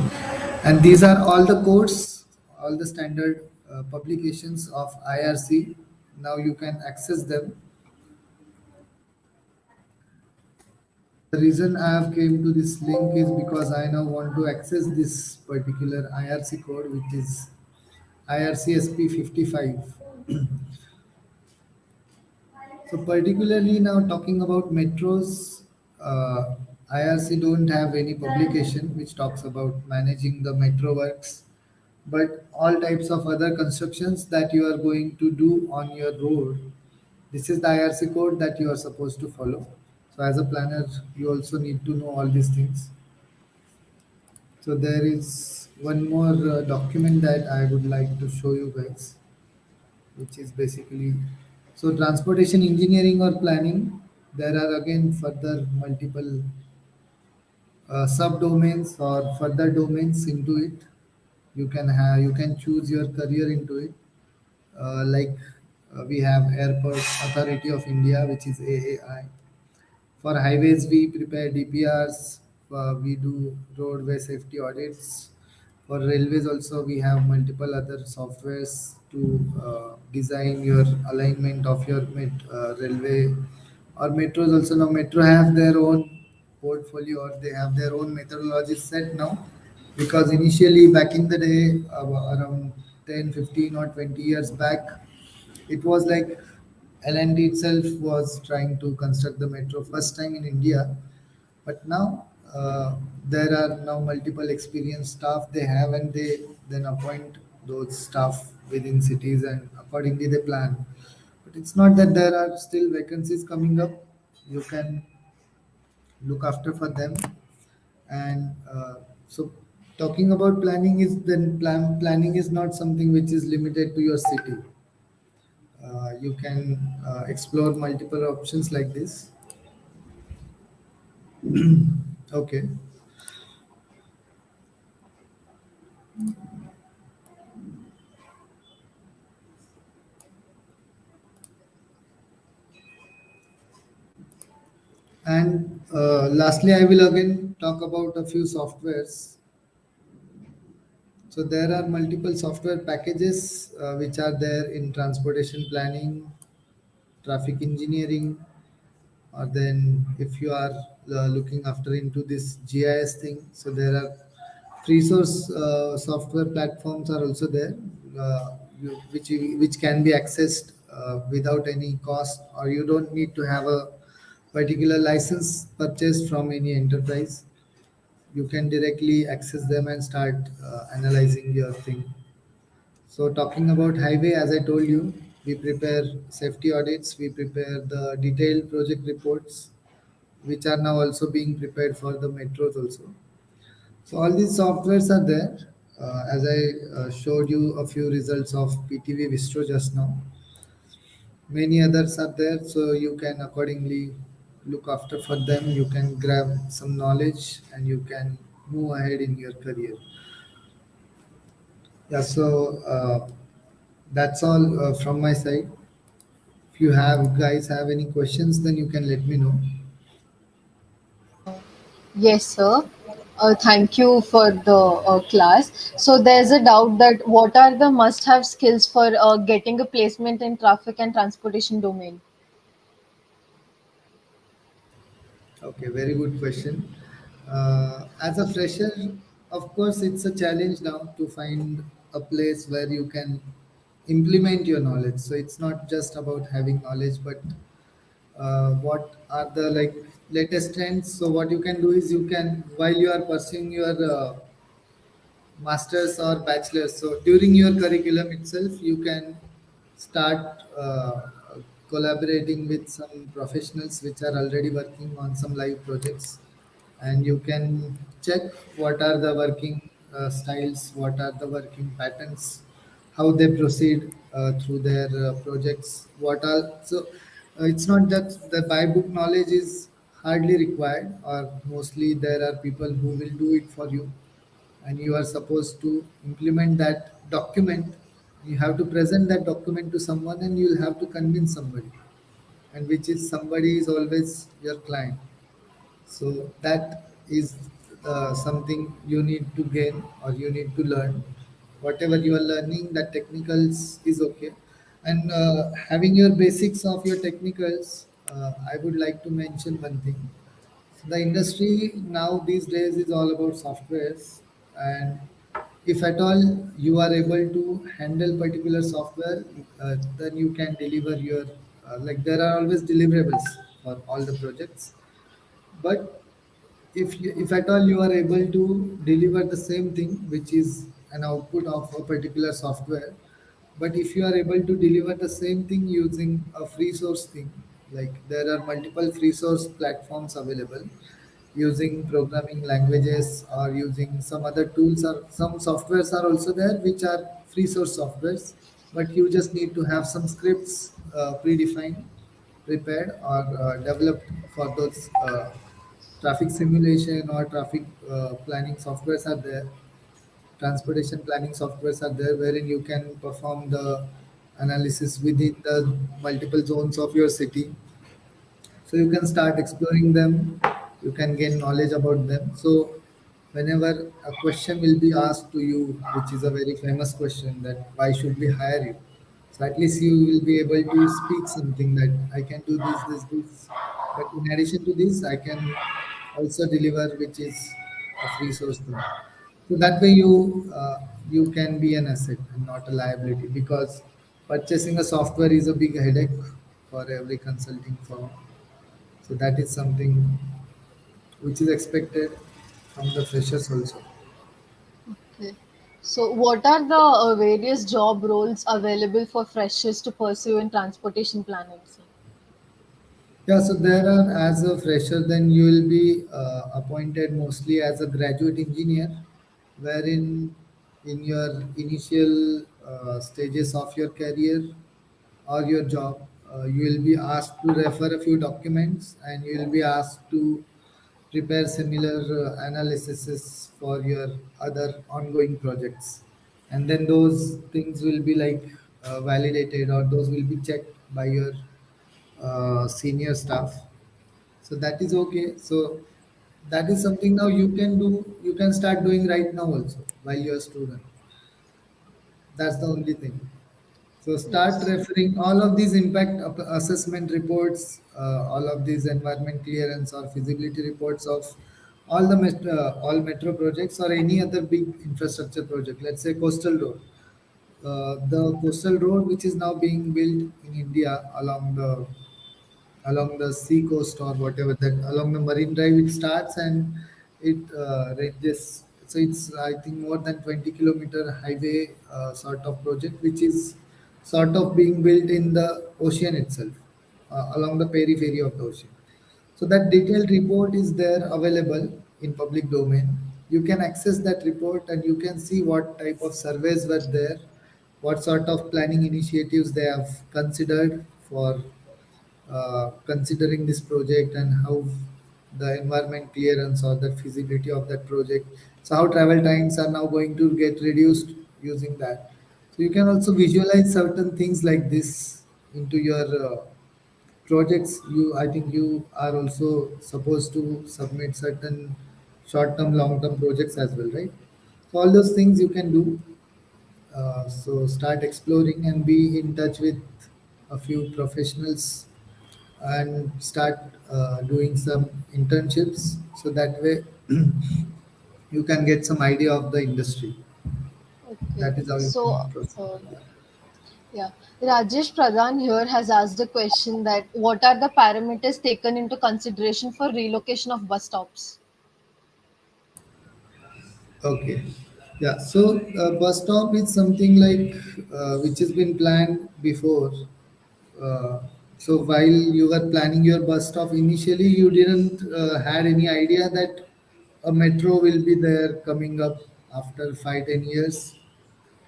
And these are all the codes, all the standard publications of IRC. Now you can access them. The reason I have came to this link is because I now want to access this particular IRC code, which is IRCSP 55. So particularly now talking about metros, IRC don't have any publication which talks about managing the metro works, but all types of other constructions that you are going to do on your road, this is the IRC code that you are supposed to follow. So as a planner, you also need to know all these things. So there is one more document that I would like to show you guys, which is basically so transportation engineering or planning. There are again further multiple subdomains or further domains into it. You can choose your career into it. Like we have Airports Authority of India, which is AAI. For highways, we prepare DPRs. We do roadway safety audits. For railways, also we have multiple other softwares to design your alignment of your railway or metros. Also, now metro have their own portfolio or they have their own methodology set now. Because initially, back in the day, around 10, 15, or 20 years back, it was like L&T itself was trying to construct the metro first time in India, but now there are now multiple experienced staff they have, and they then appoint those staff within cities, and accordingly they plan. But it's not that there are still vacancies coming up. You can look after for them, and so talking about planning is then planning is not something which is limited to your city. You can explore multiple options like this. Okay. And lastly, I will again talk about a few softwares. So there are multiple software packages which are there in transportation planning, traffic engineering, or then if you are looking after into this GIS thing, so there are free source software platforms are also there, which can be accessed without any cost, or you don't need to have a particular license purchased from any enterprise. You can directly access them and start analyzing your thing. So talking about highway, as I told you, we prepare safety audits, we prepare the detailed project reports, which are now also being prepared for the metros also. So all these softwares are there. As I showed you a few results of PTV Vistro just now, many others are there. So you can accordingly look after for them. You can grab some knowledge and you can move ahead in your career. Yeah. So that's all from my side. If you have guys have any questions, then you can let me know. Yes, sir. Thank you for the class. So there's a doubt that what are the must-have skills for getting a placement in traffic and transportation domain? Okay, very good question. As a fresher, of course, it's a challenge now to find a place where you can implement your knowledge. So it's not just about having knowledge, but what are the like latest trends. So what you can do is you can, while you are pursuing your masters or bachelors, so during your curriculum itself you can start collaborating with some professionals which are already working on some live projects, and you can check what are the working styles, what are the working patterns, how they proceed through their projects, what are so it's not that the by book knowledge is hardly required, or mostly there are people who will do it for you, and you are supposed to implement that document. You have to present that document to someone and you'll have to convince somebody, and which is somebody is always your client. So that is something you need to gain or you need to learn. Whatever you are learning, that technicals is okay. And having your basics of your technicals, I would like to mention one thing. The industry now these days is all about softwares, and if at all you are able to handle particular software, then you can deliver your like there are always deliverables for all the projects. But if at all you are able to deliver the same thing, which is an output of a particular software, but if you are able to deliver the same thing using a free source thing, like there are multiple free source platforms available, using programming languages or using some other tools, or some softwares are also there which are free source softwares, but you just need to have some scripts predefined, prepared, or developed for those traffic simulation or traffic planning softwares are there. transportation planning softwares are there wherein you can perform the analysis within the multiple zones of your city. So you can start exploring them, you can gain knowledge about them. So whenever a question will be asked to you, which is a very famous question, that why should we hire you? So at least you will be able to speak something that I can do this. But in addition to this, I can also deliver, which is a free source thing. So that way you can be an asset and not a liability, because purchasing a software is a big headache for every consulting firm. So that is something which is expected from the freshers also. Okay. So, what are the various job roles available for freshers to pursue in transportation planning, sir? Yeah, so there are, as a fresher, then you will be appointed mostly as a graduate engineer, wherein in your initial stages of your career or your job, you will be asked to refer a few documents and you will be asked to prepare similar analyses for your other ongoing projects. And then those things will be like validated, or those will be checked by your senior staff. So that is okay. So that is something now you can do, you can start doing right now also while you're a student. That's the only thing. So start Yes. referring all of these impact assessment reports, all of these environment clearance or feasibility reports of all metro projects or any other big infrastructure project. Let's say coastal road. The coastal road which is now being built in India along the sea coast or whatever, that along the marine drive it starts, and it ranges. So it's, I think, more than 20-kilometer highway sort of project, which is sort of being built in the ocean itself, along the periphery of the ocean. So that detailed report is there available in public domain. You can access that report and you can see what type of surveys were there, what sort of planning initiatives they have considered for considering this project, and how the environment clearance or the feasibility of that project. So how travel times are now going to get reduced using that. So you can also visualize certain things like this into your projects. I think you are also supposed to submit certain short-term, long-term projects as well, right? So all those things you can do. So start exploring and be in touch with a few professionals and start doing some internships, so that way you can get some idea of the industry. Okay. That is how you So, can proceed. uh, yeah, Rajesh Pradhan here has asked a question that what are the parameters taken into consideration for relocation of bus stops? Okay. Yeah. So bus stop is something like which has been planned before. So while you were planning your bus stop, initially you didn't had any idea that a metro will be there coming up after 5-10 years.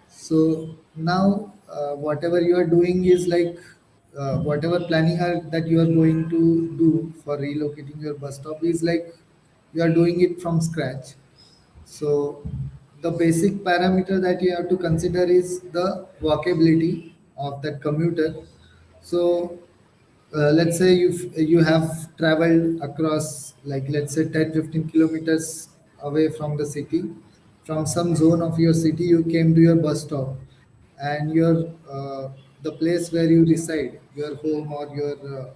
So now, whatever you are doing is like whatever planning that you are going to do for relocating your bus stop is like you are doing it from scratch. So the basic parameter that you have to consider is the walkability of that commuter. So let's say you have traveled across, like, let's say 10-15 kilometers away from the city. From some zone of your city you came to your bus stop, and the place where you reside, your home or your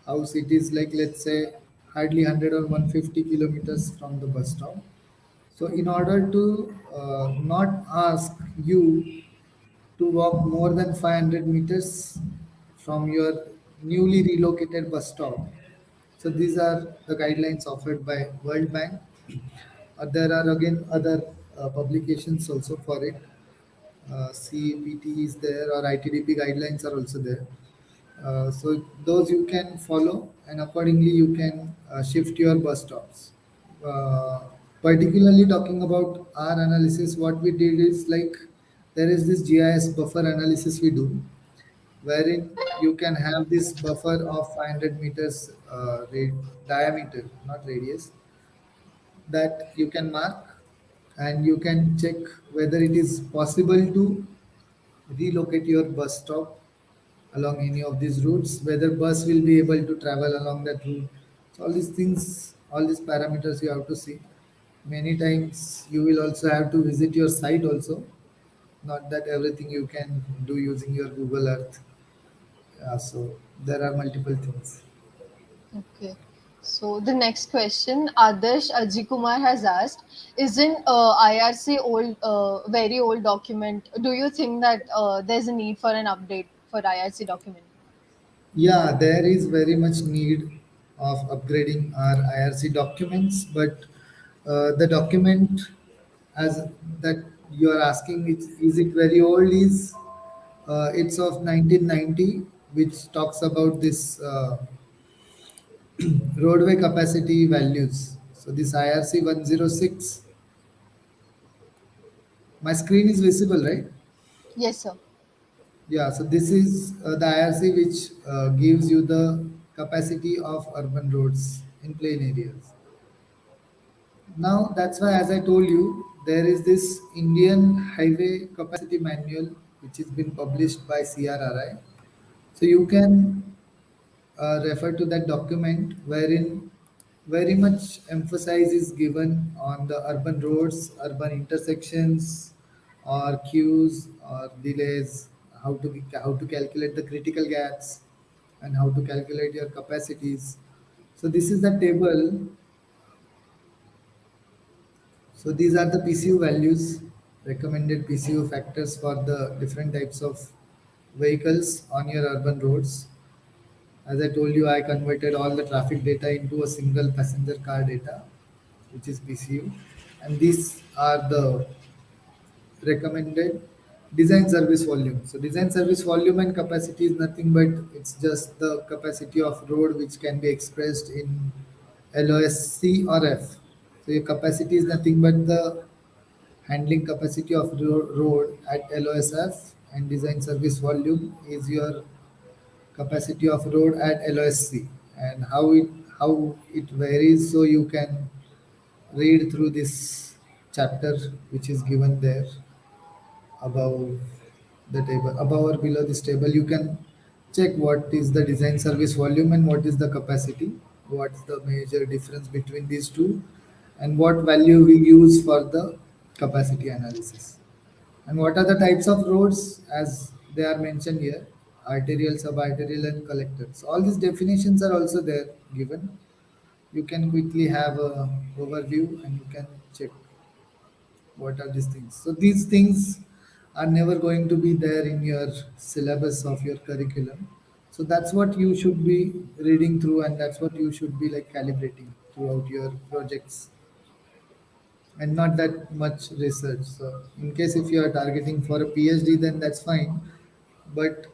house, it is like, let's say, hardly 100 or 150 kilometers from the bus stop. So in order to not ask you to walk more than 500 meters from your newly relocated bus stop. So these are the guidelines offered by World Bank. There are again other publications also for it. CPT is there, or ITDP guidelines are also there. So those you can follow, and accordingly you can shift your bus stops. Uh, Particularly talking about our analysis, what we did is like there is this GIS buffer analysis we do, wherein you can have this buffer of 500 meters diameter, not radius, that you can mark. and you can check whether it is possible to relocate your bus stop along any of these routes, whether bus will be able to travel along that route. So all these things, all these parameters you have to see. Many times you will also have to visit your site also. Not that everything you can do using your Google Earth. So there are multiple things. Okay. So the next question, Adarsh Ajikumar has asked, isn't IRC old, very old document? Do you think that there's a need for an update for IRC document? Yeah, there is very much need of upgrading our IRC documents, but the document as that you are asking, is it very old? Is it's of 1990, which talks about this roadway capacity values. So this IRC 106, my screen is visible, right? Yes, sir. Yeah, so this is the IRC which gives you the capacity of urban roads in plain areas. Now, that's why, as I told you, there is this Indian Highway Capacity Manual which has been published by CRRI. So you can refer to that document wherein very much emphasis is given on the urban roads, urban intersections, or queues or delays, how to calculate the critical gaps, and how to calculate your capacities. So this is the table. So these are the PCU values, recommended PCU factors for the different types of vehicles on your urban roads. As I told you, I converted all the traffic data into a single passenger car data, which is PCU. And these are the recommended design service volume. So design service volume and capacity is nothing but it's just the capacity of road which can be expressed in LOSC or F. So your capacity is nothing but the handling capacity of road at LOSF, and design service volume is your capacity of road at LOSC, and how it varies. So you can read through this chapter which is given there above the table, above or below this table. You can check what is the design service volume and what is the capacity, what's the major difference between these two, and what value we use for the capacity analysis. And what are the types of roads as they are mentioned here? Arterial, subarterial, and collectors. All these definitions are also there given. You can quickly have a overview and you can check what are these things. So these things are never going to be there in your syllabus of your curriculum. So that's what you should be reading through, and that's what you should be like calibrating throughout your projects, and not that much research. So, in case if you are targeting for a PhD, then that's fine. But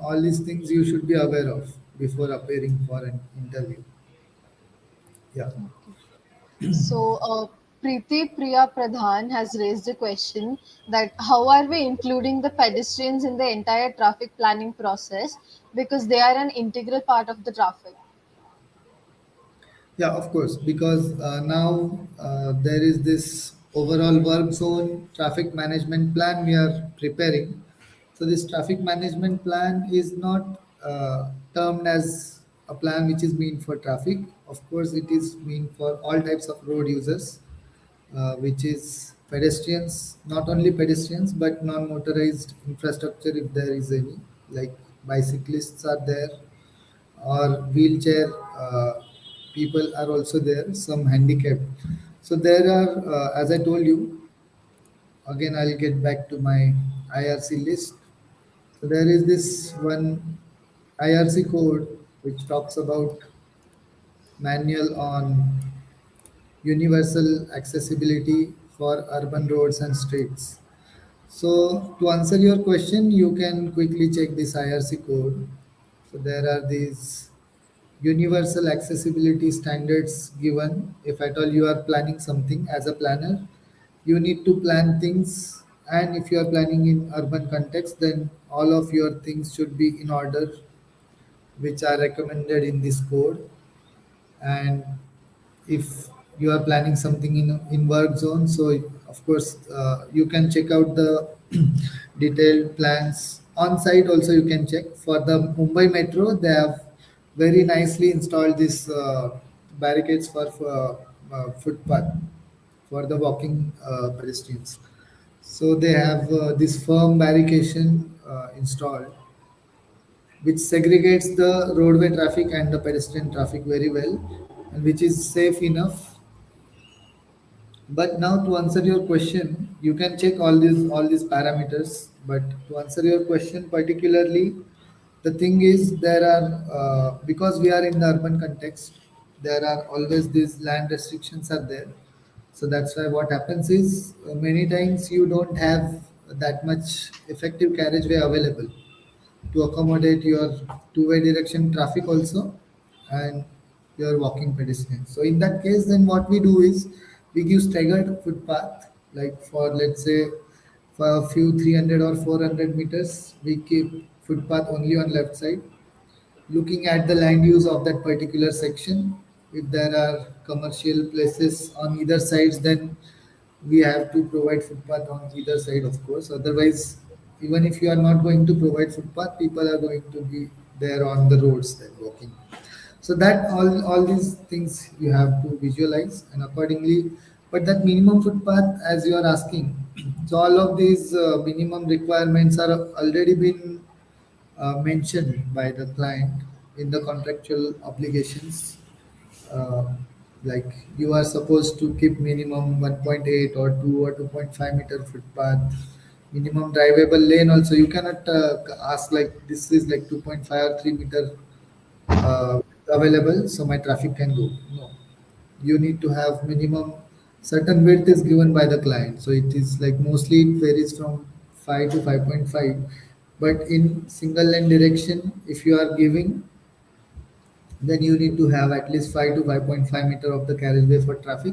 all these things you should be aware of before appearing for an interview. Yeah. Okay. So, Preeti Priya Pradhan has raised a question that how are we including the pedestrians in the entire traffic planning process because they are an integral part of the traffic. Yeah, of course, because now there is this overall work zone traffic management plan we are preparing. So this traffic management plan is not termed as a plan which is meant for traffic. Of course, it is meant for all types of road users, which is pedestrians, not only pedestrians but non-motorized infrastructure if there is any, like bicyclists are there, or wheelchair people are also there, some handicapped. So there are, as I told you, again I'll get back to my IRC list. So there is this one IRC code which talks about manual on universal accessibility for urban roads and streets. So to answer your question, you can quickly check this IRC code. So there are these universal accessibility standards given. If at all you are planning something as a planner, you need to plan things, and if you are planning in urban context, then all of your things should be in order which are recommended in this code. And if you are planning something in work zone, so of course you can check out the detailed plans on site. Also you can check for the Mumbai Metro. They have very nicely installed these barricades for footpath for the walking pedestrians. So they have this firm barricade installed, which segregates the roadway traffic and the pedestrian traffic very well, and which is safe enough. But now to answer your question, you can check all these parameters. But to answer your question particularly, the thing is there are because we are in the urban context, there are always these land restrictions are there. So that's why what happens is many times you don't have that much effective carriageway available to accommodate your two-way direction traffic also and your walking pedestrians. So in that case, then what we do is we give staggered footpath, like for let's say for a few 300 or 400 meters, we keep footpath only on left side, looking at the land use of that particular section. If there are commercial places on either sides, then we have to provide footpath on either side, of course. Otherwise, even if you are not going to provide footpath, people are going to be there on the roads then walking. So that all these things you have to visualize and accordingly. But that minimum footpath, as you are asking, so all of these minimum requirements are already been mentioned by the client in the contractual obligations. uh, like you are supposed to keep minimum 1.8 or 2 or 2.5 meter footpath, minimum drivable lane also. You cannot ask like this is like 2.5 or 3 meter uh, available so my traffic can go. No, you need to have minimum certain width is given by the client, so it is like mostly it varies from 5 to 5.5. But in single lane direction, if you are giving, then you need to have at least 5 to 5.5 meter of the carriageway for traffic,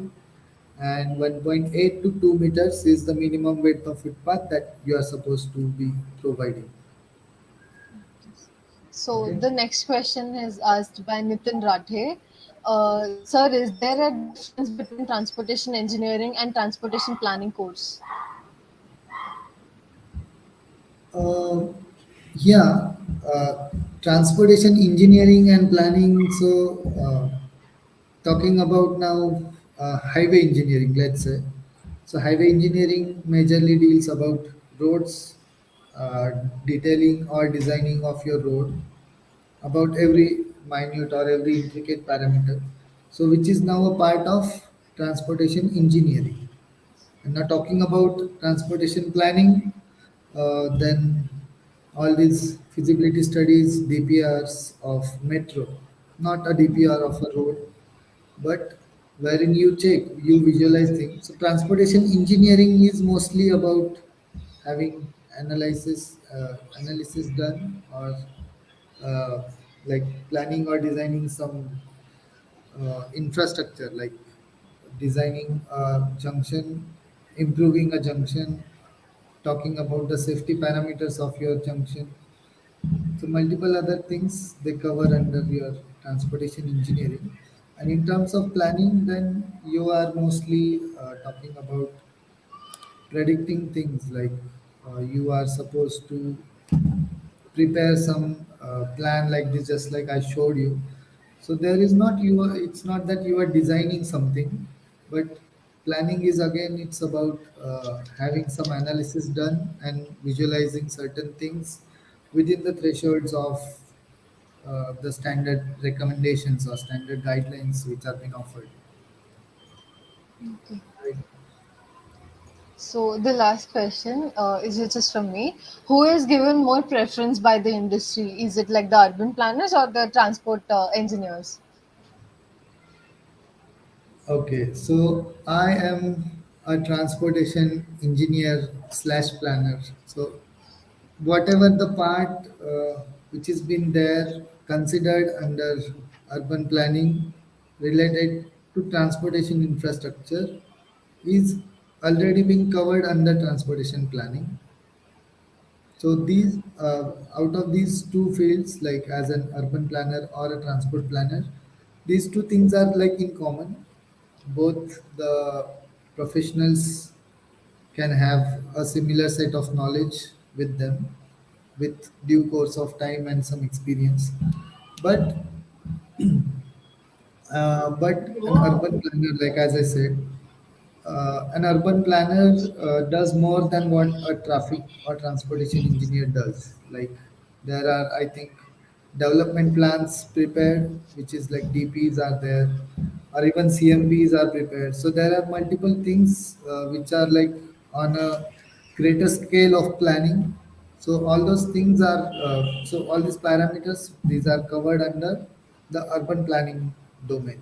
and 1.8 to 2 meters is the minimum width of footpath that you are supposed to be providing. So Okay. the next question is asked by Nitin Rathe. Sir, is there a difference between transportation engineering and transportation planning course? Uh, yeah, transportation engineering and planning. So, talking about now highway engineering, let's say. So, highway engineering majorly deals about roads, detailing or designing of your road, about every minute or every intricate parameter. So, which is now a part of transportation engineering. And now talking about transportation planning, then all these feasibility studies, DPRs of metro, not a DPR of a road, but wherein you check, you visualize things. So transportation engineering is mostly about having analysis done, or uh, like planning or designing some infrastructure, like designing a junction, improving a junction, talking about the safety parameters of your junction. So multiple other things they cover under your transportation engineering. And in terms of planning, then you are mostly talking about predicting things, like you are supposed to prepare some plan like this, just like I showed you. So there is not you are, it's not that you are designing something, but planning is again it's about having some analysis done and visualizing certain things within the thresholds of the standard recommendations or standard guidelines which are being offered. Okay. Right. So the last question is just from me. Who is given more preference by the industry? Is it like the urban planners or the transport engineers? Okay, so I am a transportation engineer slash planner. So whatever the part which has been there considered under urban planning related to transportation infrastructure is already being covered under transportation planning. So these out of these two fields, like as an urban planner or a transport planner, these two things are like in common. both the professionals can have a similar set of knowledge with them with due course of time and some experience. But but an urban planner, like as I said, an urban planner does more than what a traffic or transportation engineer does. Like there are, I think, development plans prepared, which is like DPs are there, or even CMPs are prepared. So there are multiple things which are like on a greater scale of planning. So all those things are so all these parameters these are covered under the urban planning domain,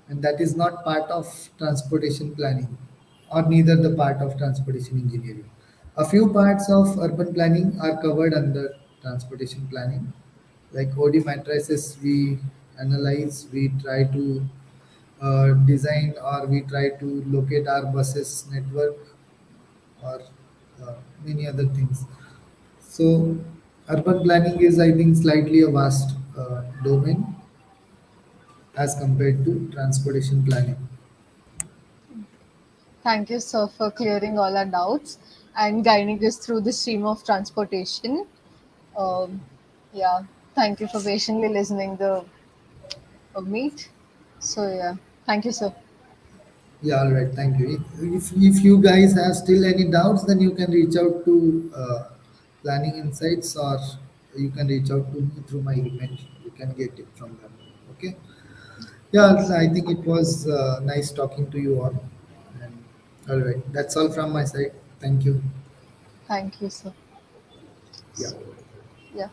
and that is not part of transportation planning or neither the part of transportation engineering. A few parts of urban planning are covered under transportation planning, like OD matrices we analyze, we try to design or we try to locate our buses network or many other things. So urban planning is, I think, slightly a vast domain as compared to transportation planning. Thank you, sir, for clearing all our doubts and guiding us through the stream of transportation. Um, yeah, thank you for patiently listening the meet. So yeah, thank you, sir. Yeah, all right. Thank you. If you guys have still any doubts, then you can reach out to Planning Insights, or you can reach out to me through my email. You can get it from them. Okay. Yeah, Yes, I think it was nice talking to you all. And all right, that's all from my side. Thank you. thank you, sir. Yeah. Yeah.